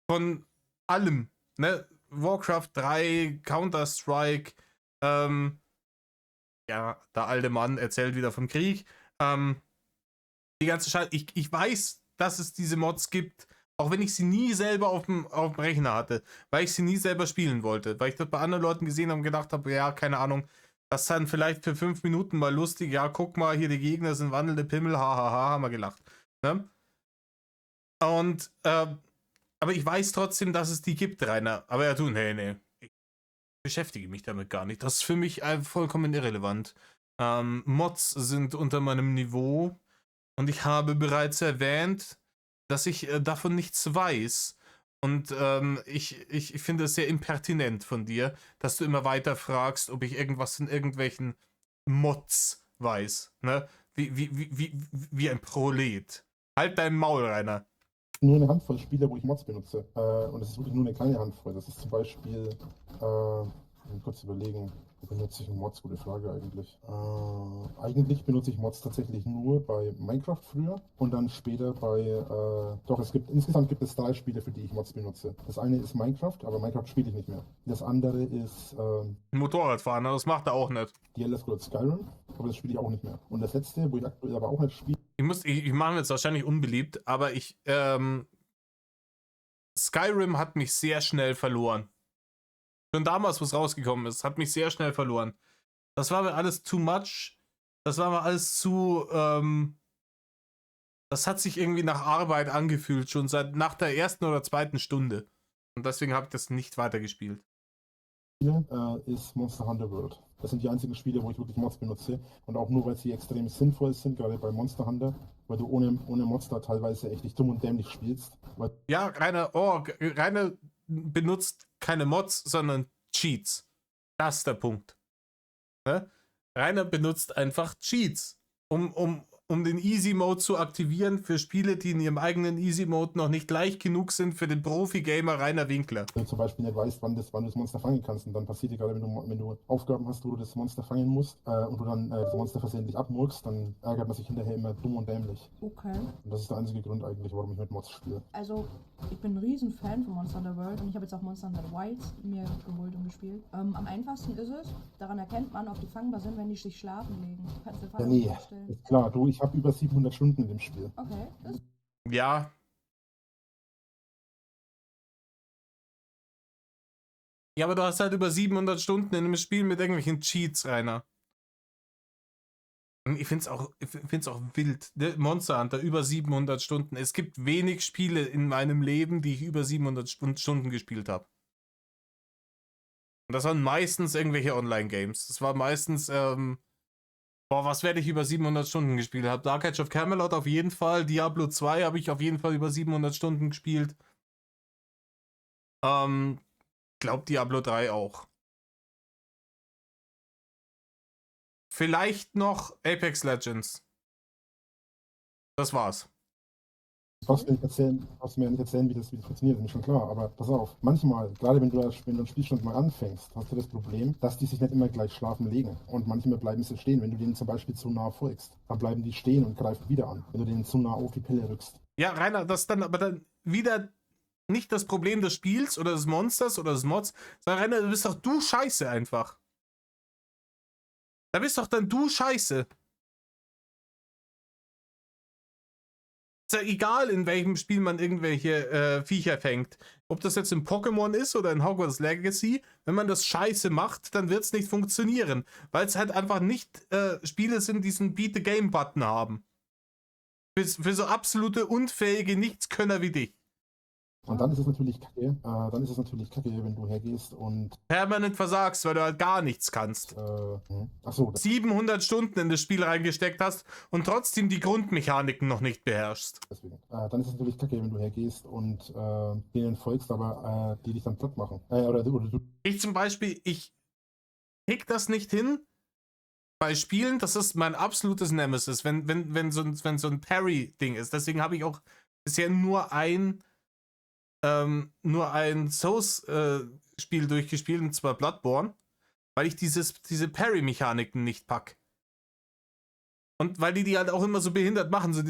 von allem. Ne? Warcraft 3, Counter-Strike, ja, der alte Mann erzählt wieder vom Krieg. Die ganze Scheiße. Ich weiß, dass es diese Mods gibt, auch wenn ich sie nie selber auf dem Rechner hatte, weil ich sie nie selber spielen wollte, weil ich das bei anderen Leuten gesehen habe und gedacht habe, ja, keine Ahnung, das ist dann vielleicht für 5 Minuten mal lustig, ja, guck mal, hier die Gegner sind wandelnde Pimmel, hahaha, haben wir gelacht. Ne? Und, aber ich weiß trotzdem, dass es die gibt, Rainer. Aber ja, du, nee. Ich beschäftige mich damit gar nicht. Das ist für mich vollkommen irrelevant. Mods sind unter meinem Niveau und ich habe bereits erwähnt, dass ich davon nichts weiß. Und ich finde es sehr impertinent von dir, dass du immer weiter fragst, ob ich irgendwas in irgendwelchen Mods weiß. Ne? Wie ein Prolet. Halt dein Maul, Rainer. Nur eine Handvoll Spiele, wo ich Mods benutze. Und es ist wirklich nur eine kleine Handvoll. Das ist zum Beispiel, kurz überlegen, wo benutze ich Mods? Gute Frage eigentlich. Eigentlich benutze ich Mods tatsächlich nur bei Minecraft früher und dann später insgesamt gibt es 3 Spiele, für die ich Mods benutze. Das eine ist Minecraft, aber Minecraft spiele ich nicht mehr. Das andere ist Motorradfahren, das macht er auch nicht. die Elder Scrolls Skyrim, aber das spiele ich auch nicht mehr. Und das letzte, wo ich aktuell aber auch nicht spiele. Ich mache jetzt wahrscheinlich unbeliebt, aber Skyrim hat mich sehr schnell verloren. Schon damals, wo es rausgekommen ist, hat mich sehr schnell verloren. Das war mir alles too much. Das war mir alles zu, das hat sich irgendwie nach Arbeit angefühlt, schon nach der ersten oder zweiten Stunde. Und deswegen habe ich das nicht weitergespielt. Ist Monster Hunter World. Das sind die einzigen Spiele, wo ich wirklich Mods benutze. Und auch nur, weil sie extrem sinnvoll sind, gerade bei Monster Hunter, weil du ohne Mods da teilweise echt dumm und dämlich spielst. Ja, Rainer benutzt keine Mods, sondern Cheats. Das ist der Punkt. Ne? Rainer benutzt einfach Cheats, um den Easy Mode zu aktivieren für Spiele, die in ihrem eigenen Easy Mode noch nicht leicht genug sind für den Profi-Gamer Rainer Winkler. Wenn du zum Beispiel nicht weißt, wann du das Monster fangen kannst, und dann passiert dir gerade, wenn du Aufgaben hast, wo du das Monster fangen musst, und du dann das Monster versehentlich abmurkst, dann ärgert man sich hinterher immer dumm und dämlich. Okay. Und das ist der einzige Grund eigentlich, warum ich mit Mods spiele. Also, ich bin ein riesen Fan von Monster Hunter World und ich habe jetzt auch Monster Hunter Wilds mir geholt und gespielt. Am einfachsten ist es, daran erkennt man, ob die fangbar sind, wenn die sich schlafen legen. Du kannst dir Ja, nee, vorstellen. ist klar, ich habe über 700 Stunden in dem Spiel. Okay, das Ja. Ja, aber du hast halt über 700 Stunden in einem Spiel mit irgendwelchen Cheats, Rainer. Und ich find's auch wild. Ne? Monster Hunter, über 700 Stunden. Es gibt wenig Spiele in meinem Leben, die ich über 700 Stunden gespielt habe. Und das waren meistens irgendwelche Online-Games. Das war meistens, was werde ich über 700 Stunden gespielt haben? Dark Age of Camelot auf jeden Fall. Diablo 2 habe ich auf jeden Fall über 700 Stunden gespielt. Glaub Diablo 3 auch. Vielleicht noch Apex Legends. Das war's. Du brauchst mir nicht erzählen, wie das funktioniert, ist mir schon klar. Aber pass auf, manchmal, gerade wenn du ein Spielstand mal anfängst, hast du das Problem, dass die sich nicht immer gleich schlafen legen. Und manchmal bleiben sie stehen. Wenn du denen zum Beispiel zu nah folgst, dann bleiben die stehen und greifen wieder an, wenn du denen zu nah auf die Pille rückst. Ja, Rainer, das dann aber dann wieder nicht das Problem des Spiels oder des Monsters oder des Mods, sondern Rainer, du bist doch du Scheiße einfach. Da bist doch dann du Scheiße. Ist ja egal, in welchem Spiel man irgendwelche Viecher fängt. Ob das jetzt in Pokémon ist oder in Hogwarts Legacy, wenn man das Scheiße macht, dann wird es nicht funktionieren. Weil es halt einfach nicht Spiele sind, die diesen Beat-the-Game-Button haben. Für so absolute unfähige Nichtskönner wie dich. Und dann ist es natürlich kacke, wenn du hergehst und Permanent versagst, weil du halt gar nichts kannst. Achso, 700 Stunden in das Spiel reingesteckt hast und trotzdem die Grundmechaniken noch nicht beherrschst. deswegen. Dann ist es natürlich kacke, wenn du hergehst und denen folgst, aber die dich dann platt machen. Oder du. Ich zum Beispiel, ich krieg das nicht hin bei Spielen, das ist mein absolutes Nemesis, wenn so ein Parry-Ding ist. Deswegen habe ich auch bisher nur ein Souls-Spiel durchgespielt, und zwar Bloodborne, weil ich diese Parry-Mechaniken nicht pack. Und weil die halt auch immer so behindert machen. So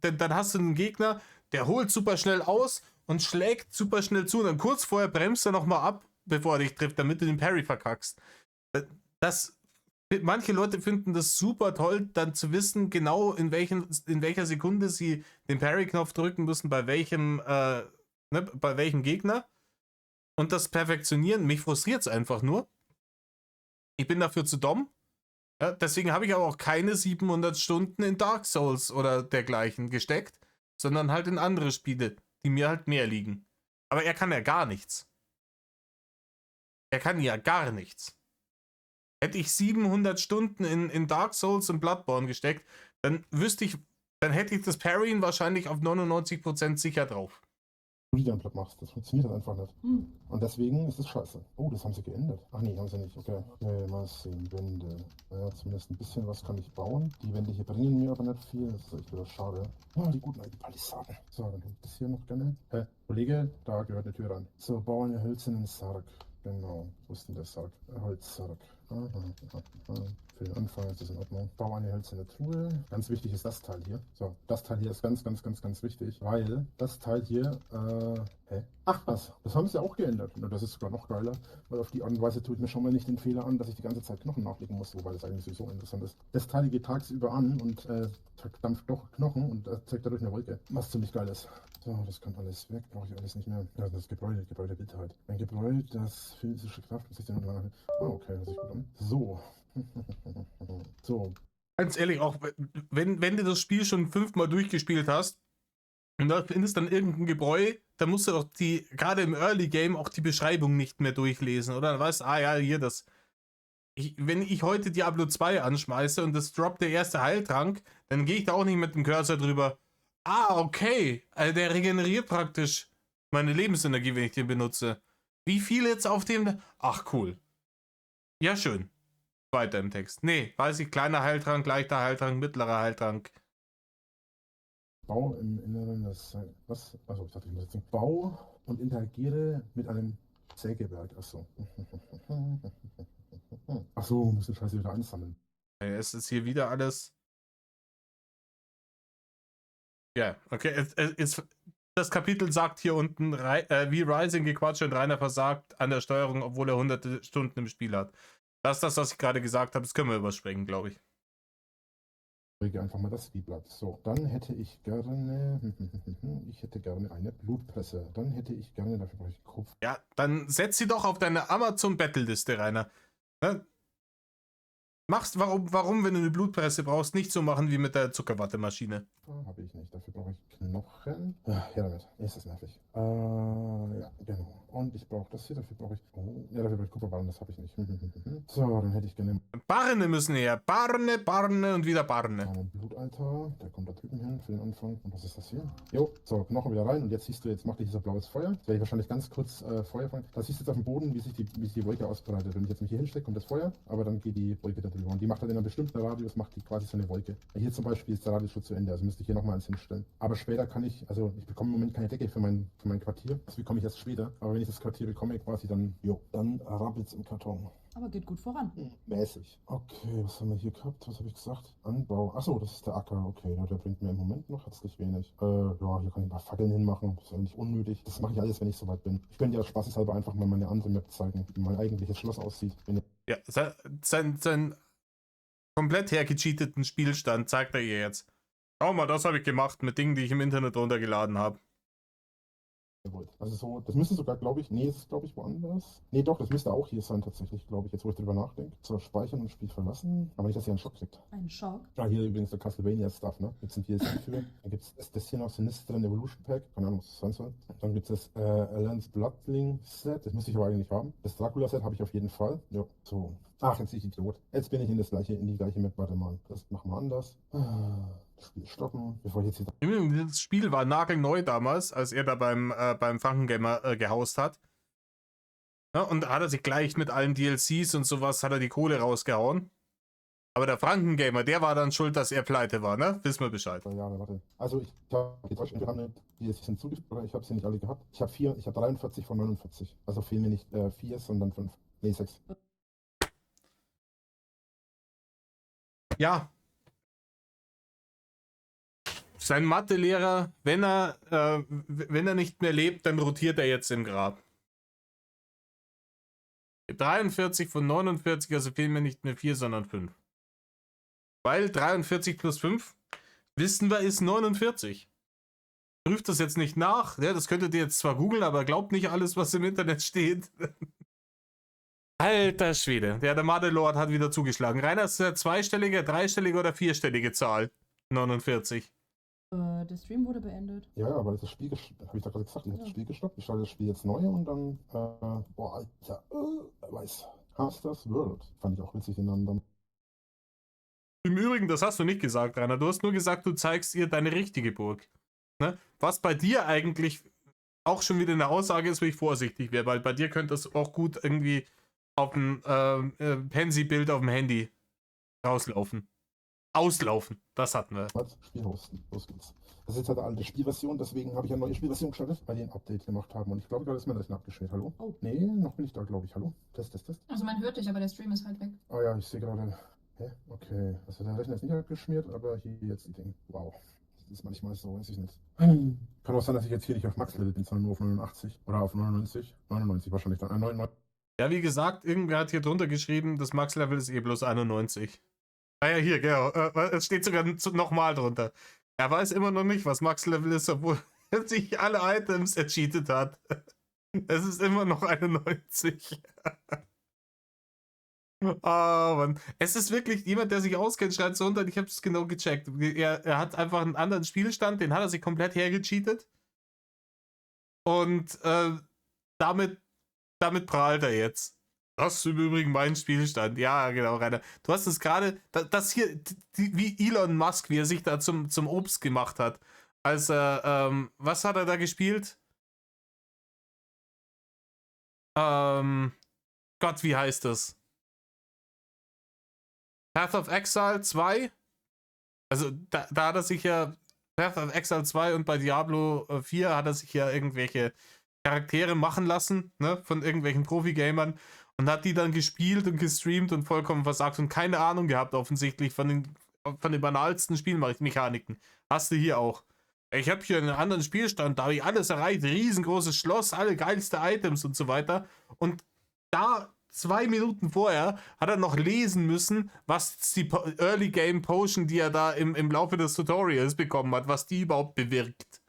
dann hast du einen Gegner, der holt super schnell aus und schlägt super schnell zu und dann kurz vorher bremst er nochmal ab, bevor er dich trifft, damit du den Parry verkackst. Manche Leute finden das super toll, dann zu wissen, genau in welcher Sekunde sie den Parry-Knopf drücken müssen, bei welchem Gegner, und das perfektionieren. Mich frustriert es einfach nur. Ich bin dafür zu dumm. Ja, deswegen habe ich aber auch keine 700 Stunden in Dark Souls oder dergleichen gesteckt, sondern halt in andere Spiele, die mir halt mehr liegen. Aber er kann ja gar nichts. Er kann ja gar nichts. Hätte ich 700 Stunden in Dark Souls und Bloodborne gesteckt, dann hätte ich das Parryen wahrscheinlich auf 99% sicher drauf. Die dann platt machst. Das funktioniert dann einfach nicht. Und deswegen ist es scheiße. Oh, das haben sie geändert. Ach nee, haben sie nicht. Okay. Mal sehen. Wände. Ja, zumindest ein bisschen was kann ich bauen. Die Wände hier bringen mir aber nicht viel. Das ist echt wieder schade. Oh, die guten alten Palisaden. So, dann hätte ich das hier noch gerne. Kollege, da gehört eine Tür ran. So, bauen wir hölzernen Sarg. Genau. Wo ist denn der Sarg? Holzsarg. Für den Anfang ist das in Ordnung. Bau eine hölzerne Truhe. Ganz wichtig ist das Teil hier. So, das Teil hier ist ganz wichtig, weil das Teil hier, Ach was. Das haben sie auch geändert. Und das ist sogar noch geiler, weil auf die Art und Weise tue ich mir schon mal nicht den Fehler an, dass ich die ganze Zeit Knochen nachlegen muss, wobei das eigentlich sowieso interessant ist. Das Teil geht tagsüber an und verdampft doch Knochen und erzeugt dadurch eine Wolke, was ziemlich geil ist. So, das kann alles weg, brauche ich alles nicht mehr. Ja, das Gebäude bitte halt. Ein Gebäude, das physische Kraft und 16 und okay, hört sich gut an. So. So. Ganz ehrlich, auch wenn du das Spiel schon 5-mal durchgespielt hast und da findest dann irgendein Gebräu, dann musst du doch gerade im Early Game auch die Beschreibung nicht mehr durchlesen, oder? Dann weißt du, ja, hier das. Wenn ich heute Diablo 2 anschmeiße und das droppt der erste Heiltrank, dann gehe ich da auch nicht mit dem Cursor drüber. Ah, okay. Also der regeneriert praktisch meine Lebensenergie, wenn ich den benutze. Wie viel jetzt auf dem? Ach, cool. Ja, schön. Weiter im Text. Nee, weiß ich, kleiner Heiltrank, leichter Heiltrank, mittlerer Heiltrank. Bau im Inneren des. Was? Achso, ich dachte, ich muss jetzt sagen. Bau und interagiere mit einem Sägewerk. Achso. Achso, muss den Scheiße wieder einsammeln. Es ist hier wieder alles. Ja, okay. Das Kapitel sagt hier unten, wie Rising gequatscht und Rainer versagt an der Steuerung, obwohl er hunderte Stunden im Spiel hat. Das ist das, was ich gerade gesagt habe. Das können wir überspringen, glaube ich. Lege einfach mal das Wie-Blatt. So, dann hätte ich gerne. Ich hätte gerne eine Blutpresse. Dann hätte ich gerne, dafür brauche ich Kupfer. Ja, dann setz sie doch auf deine Amazon-Battle-Liste, Rainer. Ne? Warum, wenn du eine Blutpresse brauchst, nicht so machen wie mit der Zuckerwattemaschine? Habe ich nicht. Dafür brauche ich Knochen. Ja, damit. Ist das nervig. Ja, genau. Und ich brauche das hier. Dafür brauche ich. Oh, ja, dafür brauche ich Kupferbarren. Das habe ich nicht. So, dann hätte ich gerne Barne müssen her. Barne und wieder Barne. einen Blutaltar. Der kommt da drüben hin für den Anfang. Und was ist das hier? Jo, so, Knochen wieder rein. Und jetzt siehst du, jetzt macht dieser blaues Feuer. Jetzt werde ich wahrscheinlich ganz kurz Feuer fangen. Da siehst du jetzt auf dem Boden, wie sich die Wolke ausbreitet. Wenn ich jetzt mich hier hinstecke, kommt das Feuer. Aber dann geht die Wolke da drüber. Und die macht dann in einem bestimmten Radius, macht die quasi so eine Wolke. Hier zum Beispiel ist der Radius schon zu Ende. Also müsste ich hier nochmal eins hinstellen. Aber später kann ich, also ich bekomme im Moment keine Decke für mein Quartier. Das bekomme ich erst später. Aber wenn ich das Quartier bekomme, quasi dann, dann rappelt's im Karton. Aber geht gut voran. Mäßig. Okay, was haben wir hier gehabt? Was habe ich gesagt? Anbau. Achso, das ist der Acker. Okay, ja, der bringt mir im Moment noch herzlich wenig. Ja, hier kann ich ein paar Fackeln hinmachen. Das ist eigentlich unnötig. Das mache ich alles, wenn ich soweit bin. Ich könnte ja spaßeshalber einfach mal meine andere Map zeigen, wie mein eigentliches Schloss aussieht. Ja, sein komplett hergecheateten Spielstand zeigt er ihr jetzt. Schau mal, das habe ich gemacht mit Dingen, die ich im Internet runtergeladen habe. Also so, das müsste sogar, glaube ich, nee, das ist glaube ich woanders. Nee, doch, das müsste auch hier sein tatsächlich, glaube ich, jetzt wo ich drüber nachdenke. So, speichern und Spiel verlassen. Aber nicht, dass ihr einen Schock kriegt. Ein Schock. Ah, hier übrigens der Castlevania-Stuff, ne? Jetzt sind wir jetzt für. Dann gibt es das hier noch, Sinistren Evolution Pack. Keine Ahnung, was das sein soll. Dann gibt es das Alan's Bloodling Set. Das müsste ich aber eigentlich haben. Das Dracula Set habe ich auf jeden Fall. Ja, so. Ach, jetzt sehe ich Idiot. Jetzt bin ich in die gleiche Map. Warte mal. Das machen wir anders. Spiel stoppen, bevor ich jetzt hier. Das Spiel war nagelneu damals, als er da beim Funkengamer gehaust hat. Ja, und hat er sich gleich mit allen DLCs und sowas, hat er die Kohle rausgehauen. Aber der Frankengamer, der war dann schuld, dass er pleite war, ne? Wissen wir Bescheid. Ja, warte. Also ich habe getäuscht, wir haben die DLCs hinzugefügt, oder ich habe sie nicht alle gehabt. Ich habe 43 von 49. Also fehlen mir nicht 4, sondern 5. Nee, 6. Ja. Sein Mathelehrer, wenn er nicht mehr lebt, dann rotiert er jetzt im Grab. 43 von 49, also fehlen mir nicht mehr 4, sondern 5. Weil 43 plus 5, wissen wir, ist 49. Prüft das jetzt nicht nach. Ja, das könntet ihr jetzt zwar googeln, aber glaubt nicht alles, was im Internet steht. Alter Schwede. Der Madelord hat wieder zugeschlagen. Rainer, ist eine zweistellige, dreistellige oder vierstellige Zahl? 49. Der Stream wurde beendet. Ja, aber das Spiel, habe ich da gerade gesagt, ich habe das Spiel gestoppt. Ich starte das Spiel jetzt neu und dann, boah, Alter, weiß. Hamsters World. Fand ich auch witzig, den Namen dann. Im Übrigen, das hast du nicht gesagt, Rainer. Du hast nur gesagt, du zeigst ihr deine richtige Burg. Ne? Was bei dir eigentlich auch schon wieder eine Aussage ist, wo ich vorsichtig wäre, weil bei dir könnte das auch gut irgendwie auf dem Pansy-Bild auf dem Handy rauslaufen. Auslaufen, das hatten wir. Was? Spiel hosten, los geht's. Das ist jetzt halt eine alte Spielversion, deswegen habe ich eine neue Spielversion gestartet, weil die ein Update gemacht haben. Und ich glaube gerade ist mein Rechner abgeschmiert. Hallo? Oh. Nee, noch bin ich da, glaube ich. Hallo? Test. Also man hört dich, aber der Stream ist halt weg. Ah ja, ich sehe gerade. Hä? Okay. Also der Rechner ist nicht abgeschmiert, aber hier jetzt die Ding. Wow. Das ist manchmal so, weiß ich nicht. Kann auch sein, dass ich jetzt hier nicht auf Max-Level bin, sondern nur auf 89 oder auf 99. 99 wahrscheinlich dann. 99. Ja, wie gesagt, irgendwer hat hier drunter geschrieben, das Max-Level ist eh bloß 91. Ah ja, hier, genau. Es steht sogar nochmal drunter. Er weiß immer noch nicht, was Max-Level ist, obwohl er sich alle Items ercheatet hat. Es ist immer noch 91. Oh Mann. Es ist wirklich jemand, der sich auskennt, schreibt so unter. Ich habe es genau gecheckt. Er hat einfach einen anderen Spielstand, den hat er sich komplett hergecheatet. Und damit prahlt er jetzt. Das ist im Übrigen mein Spielstand. Ja, genau, Rainer. Du hast es gerade, das hier, wie Elon Musk, wie er sich da zum Obst gemacht hat. Als er, was hat er da gespielt? Gott, wie heißt das? Path of Exile 2? Also, da hat er sich ja, Path of Exile 2 und bei Diablo 4 hat er sich ja irgendwelche Charaktere machen lassen, ne, von irgendwelchen Profi-Gamern und hat die dann gespielt und gestreamt und vollkommen versagt und keine Ahnung gehabt, offensichtlich, von den banalsten Spielmechaniken. Hast du hier auch. Ich habe hier einen anderen Spielstand, da habe ich alles erreicht, riesengroßes Schloss, alle geilste Items und so weiter. Und da 2 Minuten vorher hat er noch lesen müssen, was die Early Game Potion, die er da im Laufe des Tutorials bekommen hat, was die überhaupt bewirkt.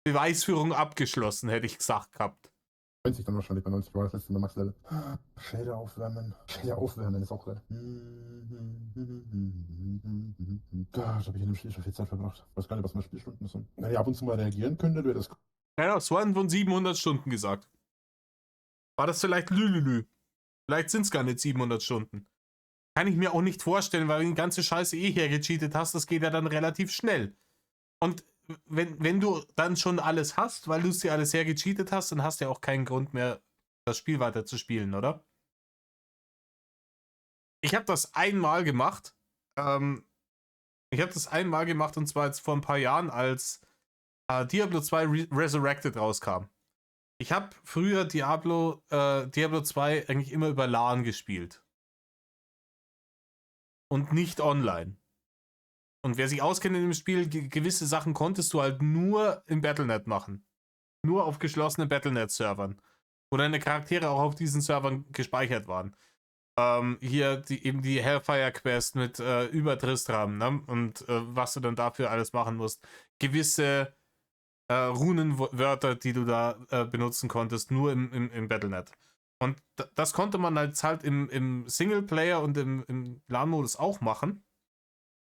Beweisführung abgeschlossen, hätte ich gesagt gehabt. 90 dann wahrscheinlich bei 90 war das letzte Mal Max-Level. Shader aufwärmen. Shader aufwärmen ist auch geil. Da habe ich in dem Spiel schon viel Zeit verbracht. Ich weiß gar nicht, was meine Spielstunden sind. Wenn ihr ab und zu mal reagieren könntet, wäre das. Ja, so hatten von 700 Stunden gesagt. War das vielleicht Lülülü? Vielleicht sind es gar nicht 700 Stunden. Kann ich mir auch nicht vorstellen, weil du die ganze Scheiße eh hergecheatet hast, das geht ja dann relativ schnell. Und wenn du dann schon alles hast, weil du es dir alles hergecheatet hast, dann hast du ja auch keinen Grund mehr, das Spiel weiter zu spielen, oder? Ich habe das einmal gemacht. Und zwar jetzt vor ein paar Jahren, als Diablo 2 Resurrected rauskam. Ich habe früher Diablo 2 eigentlich immer über LAN gespielt. Und nicht online. Und wer sich auskennt in dem Spiel, gewisse Sachen konntest du halt nur im Battle.net machen. Nur auf geschlossenen Battle.net-Servern. Wo deine Charaktere auch auf diesen Servern gespeichert waren. Hier eben die Hellfire-Quest mit über Tristram, ne? Und was du dann dafür alles machen musst. Gewisse Runenwörter, die du da benutzen konntest, nur im Battle.net. Und das konnte man halt im Singleplayer und im LAN-Modus auch machen.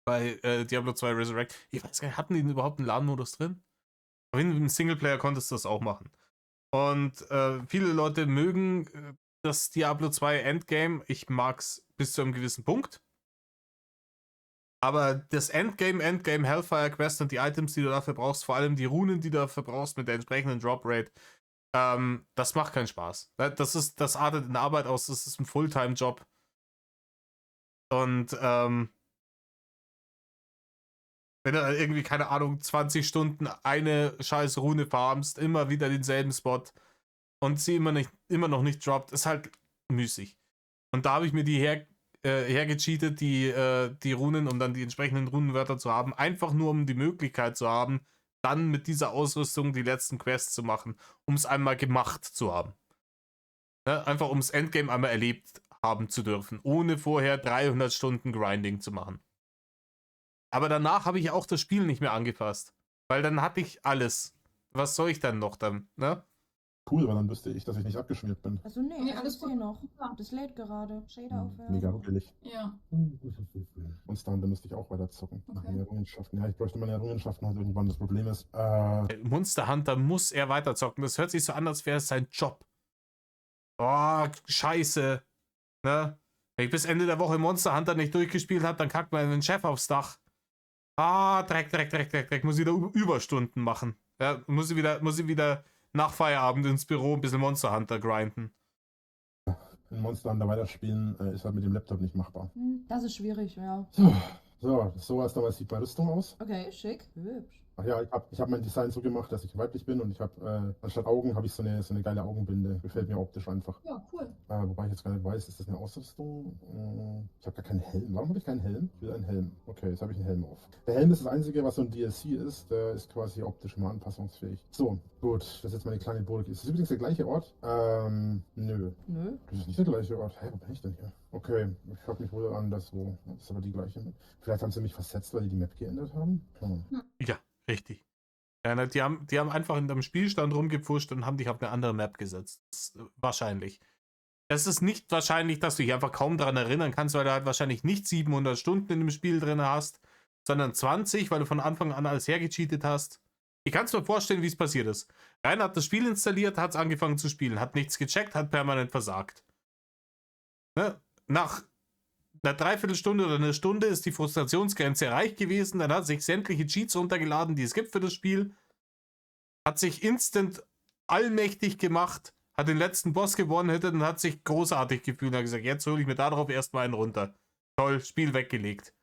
Bei Diablo 2 Resurrect. Ich weiß gar nicht, hatten die denn überhaupt einen LAN-Modus drin? Aber im Singleplayer konntest du das auch machen. Und viele Leute mögen das Diablo 2 Endgame. Ich mag's bis zu einem gewissen Punkt. Aber das Endgame Hellfire Quest und die Items, die du dafür brauchst, vor allem die Runen, die du dafür brauchst mit der entsprechenden Drop Rate, das macht keinen Spaß. Das artet in Arbeit aus, das ist ein Fulltime-Job. Und wenn du irgendwie, keine Ahnung, 20 Stunden eine scheiß Rune farmst, immer wieder denselben Spot und sie immer noch nicht droppt, ist halt müßig. Und da habe ich mir die hergecheatet, die Runen, um dann die entsprechenden Runenwörter zu haben, einfach nur um die Möglichkeit zu haben, dann mit dieser Ausrüstung die letzten Quests zu machen, um es einmal gemacht zu haben. Ne? Einfach um das Endgame einmal erlebt haben zu dürfen, ohne vorher 300 Stunden Grinding zu machen. Aber danach habe ich auch das Spiel nicht mehr angefasst, weil dann hatte ich alles. Was soll ich dann noch dann, ne? Cool, weil dann wüsste ich, dass ich nicht abgeschmiert bin. Also nee, Nee, das alles ist hier gut. noch. Das lädt gerade. Shader aufwärmen. Mega ruckelig. Ja. Und Stun, da müsste ich auch weiter zocken. Nach Okay. mehr Errungenschaften. Ja, ich bräuchte meine Errungenschaften halt irgendwann. Das Problem ist, Monster Hunter muss er weiterzocken. Das hört sich so an, als wäre es sein Job. Oh, scheiße. Ne? Wenn ich bis Ende der Woche Monster Hunter nicht durchgespielt habe, dann kackt man den Chef aufs Dach. Ah, Dreck. Muss wieder Überstunden machen. Ja, muss ich wieder nach Feierabend ins Büro ein bisschen Monster Hunter grinden. ein Monster Hunter weiterspielen ist halt mit dem Laptop nicht machbar. Das ist schwierig, ja. So als damals sieht bei Rüstung aus. Okay, schick. Hübsch. Ach ja, ich hab mein Design so gemacht, dass ich weiblich bin und ich habe anstatt Augen habe ich so eine geile Augenbinde. Gefällt mir optisch einfach. Ja, cool. Wobei ich jetzt gar nicht weiß, ist das eine Ausrüstung? Ich habe gar keinen Helm. Warum habe ich keinen Helm? Ich will einen Helm. Okay, jetzt habe ich einen Helm auf. Der Helm ist das Einzige, was so ein DLC ist. Der ist quasi optisch immer anpassungsfähig. So, gut. Das ist jetzt meine kleine Burg. Ist das übrigens der gleiche Ort? Nö. Nö. Das ist nicht der gleiche Ort. Hä, wo bin ich denn hier? Okay, ich habe mich wohl anderswo. Das ist aber die gleiche Map. Vielleicht haben sie mich versetzt, weil die Map geändert haben? Ja, richtig. Ja, ne, die haben einfach in deinem Spielstand rumgepfuscht und haben dich auf eine andere Map gesetzt. Das ist, wahrscheinlich. Es ist nicht wahrscheinlich, dass du dich einfach kaum daran erinnern kannst, weil du halt wahrscheinlich nicht 700 Stunden in dem Spiel drin hast, sondern 20, weil du von Anfang an alles hergecheatet hast. Ich kann es mir vorstellen, wie es passiert ist. Rainer hat das Spiel installiert, hat es angefangen zu spielen, hat nichts gecheckt, hat permanent versagt. Ne? Nach einer Dreiviertelstunde oder einer Stunde ist die Frustrationsgrenze erreicht gewesen, dann hat sich sämtliche Cheats runtergeladen, die es gibt für das Spiel, hat sich instant allmächtig gemacht, hat den letzten Boss gewonnen und hat sich großartig gefühlt und hat gesagt, jetzt hole ich mir darauf erstmal einen runter. Toll, Spiel weggelegt.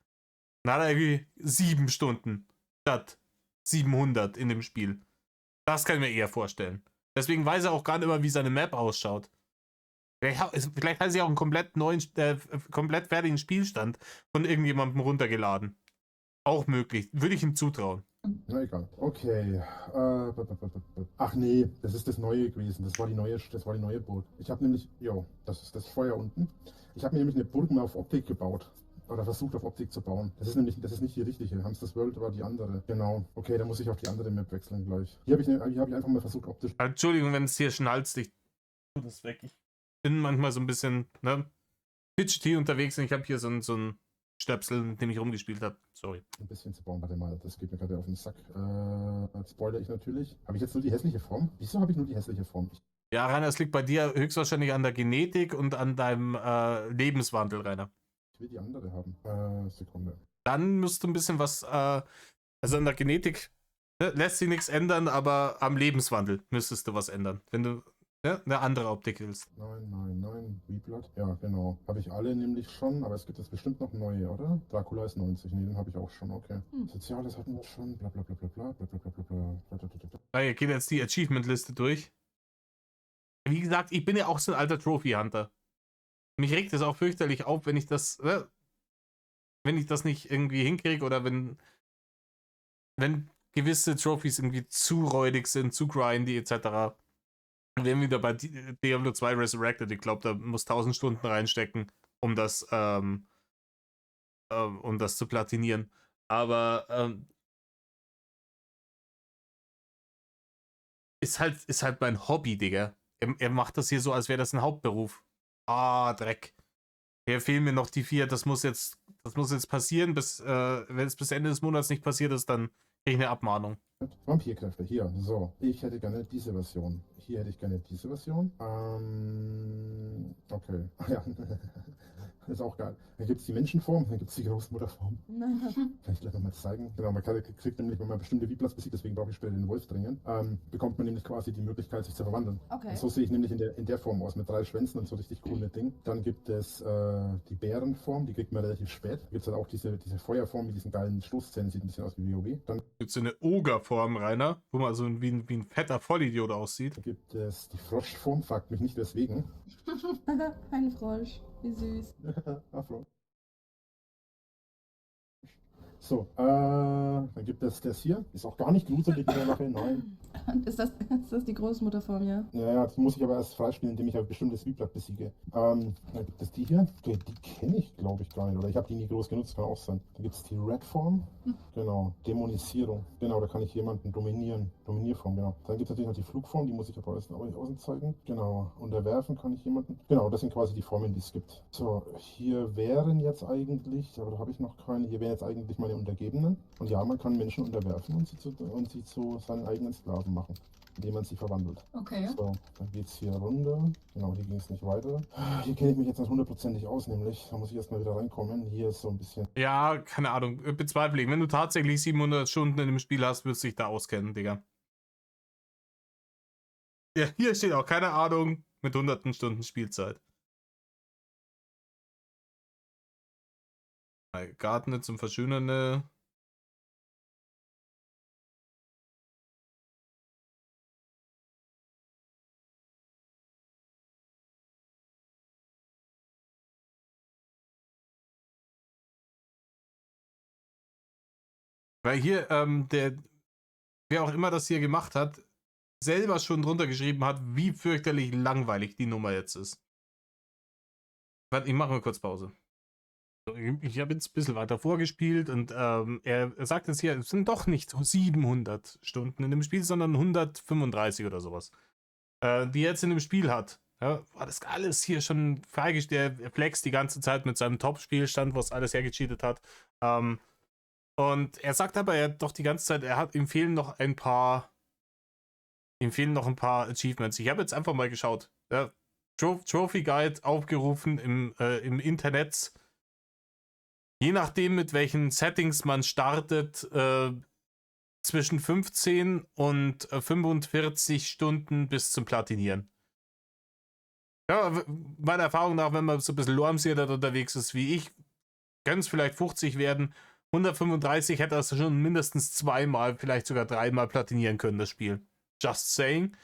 Dann hat er irgendwie 7 Stunden statt 700 in dem Spiel. Das kann ich mir eher vorstellen. Deswegen weiß er auch gar nicht immer, wie seine Map ausschaut. Vielleicht hat sie auch einen komplett neuen, komplett fertigen Spielstand von irgendjemandem runtergeladen. Auch möglich. Würde ich ihm zutrauen. Na egal. Okay. Ach nee, das ist das Neue gewesen. Das war die neue Burg. Ich habe nämlich, das ist das Feuer unten. Ich habe mir nämlich eine Burg mal auf Optik gebaut. Oder versucht auf Optik zu bauen. Das ist nicht die richtige. Hamsters World war die andere. Genau. Okay, dann muss ich auf die andere Map wechseln gleich. Hier habe ich einfach mal versucht optisch. Entschuldigung, wenn es hier schnalzt, ich tue das weg. Ich bin manchmal so ein bisschen, fidgety unterwegs und ich habe hier so ein Stöpsel, mit dem ich rumgespielt habe. Sorry. Ein bisschen zu bauen. Warte mal, das geht mir gerade auf den Sack. Spoiler ich natürlich. Habe ich jetzt nur die hässliche Form? Wieso habe ich nur die hässliche Form? Ja, Rainer, es liegt bei dir höchstwahrscheinlich an der Genetik und an deinem Lebenswandel, Rainer. Ich will die andere haben. Sekunde. Dann musst du ein bisschen was, also an der Genetik lässt sich nichts ändern, aber am Lebenswandel müsstest du was ändern, wenn du eine andere Optik willst. Nein. Reblood. Ja, genau. Habe ich alle nämlich schon, aber es gibt jetzt bestimmt noch neue, oder? Dracula ist 90. Nee, den habe ich auch schon, okay. Soziales hatten wir schon, bla bla bla bla bla bla bla bla bla bla bla bla. Ich gehe jetzt die Achievement-Liste durch. Wie gesagt, ich bin ja auch so ein alter Trophy-Hunter. Mich regt es auch fürchterlich auf, wenn ich das nicht irgendwie hinkriege oder wenn gewisse Trophys irgendwie zu räudig sind, zu grindy etc. Wir sind wieder bei Diablo 2 Resurrected. Ich glaube, da muss 1000 Stunden reinstecken, um das zu platinieren. Aber ist halt mein Hobby, Digga. Er macht das hier so, als wäre das ein Hauptberuf. Ah, Dreck. Hier fehlen mir noch die 4. Das muss jetzt passieren. Wenn es bis Ende des Monats nicht passiert ist, dann kriege ich eine Abmahnung. Vampirkräfte, hier. So, ich hätte gerne diese Version. Hier hätte ich gerne diese Version. Okay. Ja, ist auch geil. Dann gibt es die Menschenform, dann gibt es die Großmutterform. Kann ich gleich nochmal zeigen. Genau, man kriegt nämlich, wenn man bestimmte V-Plus besiegt, deswegen brauche ich später den Wolf dringend, bekommt man nämlich quasi die Möglichkeit, sich zu verwandeln. Okay. Und so sehe ich nämlich in der Form aus, mit 3 Schwänzen und so richtig coole Ding. Dann gibt es die Bärenform, die kriegt man relativ spät. Dann gibt es halt auch diese Feuerform mit diesen geilen Stoßzähnen, sieht ein bisschen aus wie WoW. Dann Gibt es eine Ogerform, Rainer, wo man so wie ein fetter Vollidiot aussieht. gibt es die Froschform, fragt mich nicht weswegen. Ein Frosch. Wie süß. Afro. So, dann gibt es das hier. Ist auch gar nicht gruselig in der Mache, nein. Ist das die Großmutterform, ja? Ja, die muss ich aber erst freispielen, indem ich ein bestimmtes V-Blatt besiege. Dann gibt es die hier. Okay, die kenne ich, glaube ich, gar nicht. Oder ich habe die nie groß genutzt, kann auch sein. Dann gibt es die Red-Form. Genau, Dämonisierung. Genau, da kann ich jemanden dominieren. Dominierform, genau. Dann gibt es natürlich noch die Flugform, die muss ich aber außen zeigen. Genau, unterwerfen kann ich jemanden. Genau, das sind quasi die Formen, die es gibt. So, hier wären jetzt eigentlich, aber da habe ich noch keine, hier wären jetzt eigentlich meine Untergebenen. Und ja, man kann Menschen unterwerfen und sie zu seinen eigenen Sklaven machen, indem man sie verwandelt. Okay. So, dann geht es hier runter. Genau, hier ging es nicht weiter. Hier kenne ich mich jetzt nicht hundertprozentig aus, nämlich. Da muss ich erstmal wieder reinkommen. Hier ist so ein bisschen. Ja, keine Ahnung, bezweifle ich. Wenn du tatsächlich 700 Stunden in dem Spiel hast, wirst du dich da auskennen, Digga. Ja, hier steht auch, keine Ahnung, mit hunderten Stunden Spielzeit. Garten zum Verschönern. Weil hier, wer auch immer das hier gemacht hat, selber schon drunter geschrieben hat, wie fürchterlich langweilig die Nummer jetzt ist. Warte, ich mache mal kurz Pause. Ich habe jetzt ein bisschen weiter vorgespielt und er sagt jetzt hier, es sind doch nicht 700 Stunden in dem Spiel, sondern 135 oder sowas, die er jetzt in dem Spiel hat. Ja, war das alles hier schon freigestellt. Er flext die ganze Zeit mit seinem Top-Spielstand, was alles hergecheatet hat. Und er sagt aber ja doch die ganze Zeit, ihm fehlen noch ein paar Achievements. Ich habe jetzt einfach mal geschaut. Ja, Trophy Guide aufgerufen im Internet. Je nachdem, mit welchen Settings man startet, zwischen 15 und 45 Stunden bis zum Platinieren. Ja, meiner Erfahrung nach, wenn man so ein bisschen lore-basiert unterwegs ist wie ich, können es vielleicht 50 werden. 135 hätte er schon mindestens zweimal, vielleicht sogar dreimal platinieren können, das Spiel. Just saying.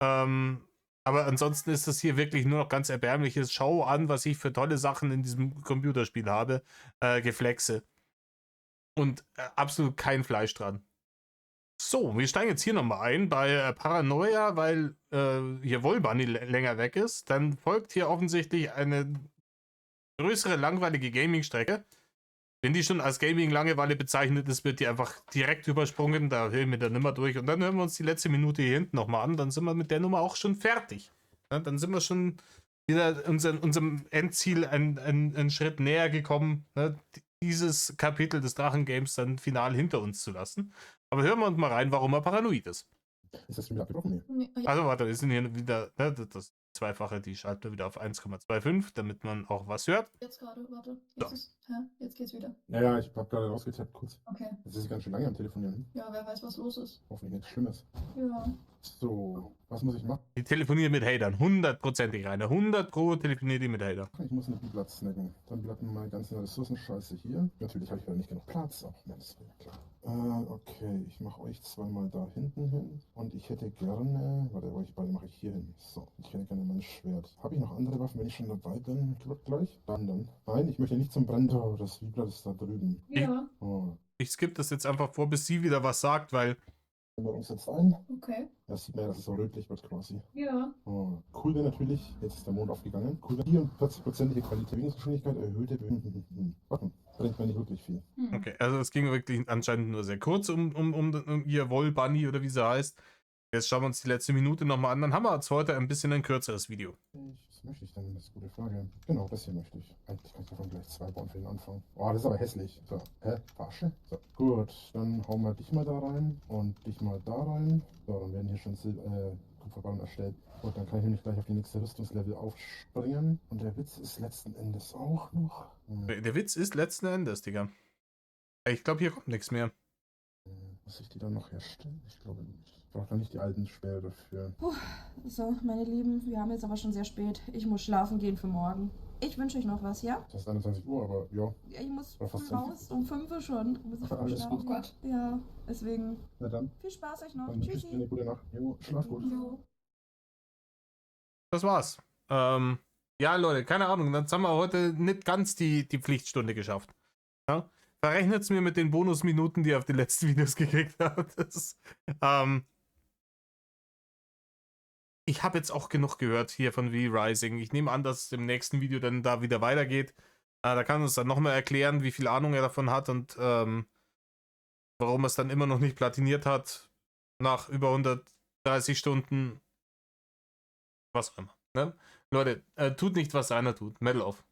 Aber ansonsten ist das hier wirklich nur noch ganz erbärmliches. Schau an, was ich für tolle Sachen in diesem Computerspiel habe. Geflexe. Und absolut kein Fleisch dran. So, wir steigen jetzt hier nochmal ein bei Paranoia, weil hier Wollbunny länger weg ist. Dann folgt hier offensichtlich eine größere, langweilige Gaming-Strecke. Wenn die schon als Gaming-Langeweile bezeichnet ist, wird die einfach direkt übersprungen. Da hören wir dann nimmer durch. Und dann hören wir uns die letzte Minute hier hinten nochmal an. Dann sind wir mit der Nummer auch schon fertig. Ja, dann sind wir schon wieder unserem Endziel einen Schritt näher gekommen, ne, dieses Kapitel des Drachen-Games dann final hinter uns zu lassen. Aber hören wir uns mal rein, warum er paranoid ist. Ist das schon wieder abgebrochen? Nee, ja. Also warte, wir sind hier wieder, ne, das Zweifache, die schalten wir wieder auf 1,25, damit man auch was hört. Jetzt gerade, warte. So. Jetzt geht's wieder. Ja, ich habe gerade rausgetippt kurz. Okay. Jetzt ist sie ganz schön lange am Telefonieren. Ja, wer weiß, was los ist. Hoffentlich nichts Schlimmes. Ja. So, was muss ich machen? Die telefonieren mit Hatern, 100%ig rein. 100% telefoniert die mit Hatern. Ich muss einen Platz snacken. Dann bleiben meine ganzen Ressourcen-Scheiße hier. Natürlich habe ich wieder nicht genug Platz. Ach, man, das wäre klar. Okay, ich mache euch zweimal da hinten hin. Und ich hätte gerne... Warte, euch beide mache ich hier hin. So, ich hätte gerne mein Schwert. Habe ich noch andere Waffen, wenn ich schon dabei bin? Gleich? Dann. Nein, ich möchte nicht zum Brenntor. Das Vibrat ist da drüben. Ja. Oh, Ich skippe das jetzt einfach vor, bis sie wieder was sagt, weil Änderung setzt ein. Okay. Da sieht man ja, dass es so rötlich wird quasi. Ja. Oh, cool wäre natürlich, jetzt ist der Mond aufgegangen, cool wäre 44%ige Qualitätsgeschwindigkeit, erhöhte Waffen. Bringt mir nicht wirklich viel. Hm. okay, also es ging wirklich anscheinend nur sehr kurz um ihr Wollbunny oder wie sie heißt. Jetzt schauen wir uns die letzte Minute nochmal an. Dann haben wir jetzt heute ein bisschen ein kürzeres Video. Was möchte ich denn? Das ist eine gute Frage. Genau, das hier möchte ich. Eigentlich kann ich davon gleich 2 bauen für den Anfang. Oh, das ist aber hässlich. So, Verarsche? So, gut. Dann hauen wir dich mal da rein und dich mal da rein. So, dann werden hier schon Kupferballen erstellt. Gut, dann kann ich nämlich gleich auf die nächste Rüstungslevel aufspringen. Und der Witz ist letzten Endes auch noch... Der Witz ist letzten Endes, Digga. Ich glaube, hier kommt nichts mehr. Muss ich die dann noch herstellen? Ich glaube nicht. Ich brauche dann nicht die alten Speere dafür. So, meine Lieben, wir haben jetzt aber schon sehr spät. Ich muss schlafen gehen für morgen. Ich wünsche euch noch was, ja? Das ist 21 Uhr, aber ja. Ja, ich muss War fast früh raus, um 5 Uhr schon. Muss ich Ach, alles schlafen. gut. Oh Gott. Ja, deswegen Na dann. viel Spaß euch noch. Dann tschüss, Tschüssi. eine gute Nacht. Jo, schlaf gut. Jo. Das war's. Ja, Leute, keine Ahnung. Jetzt haben wir heute nicht ganz die Pflichtstunde geschafft. Ja? Verrechnet es mir mit den Bonusminuten, die ihr auf die letzten Videos gekriegt habt. Ich habe jetzt auch genug gehört hier von V-Rising. Ich nehme an, dass es im nächsten Video dann da wieder weitergeht. Da kann uns dann nochmal erklären, wie viel Ahnung er davon hat und warum er es dann immer noch nicht platiniert hat. Nach über 130 Stunden. Was auch immer. Ne? Leute, tut nicht, was einer tut. Medal off.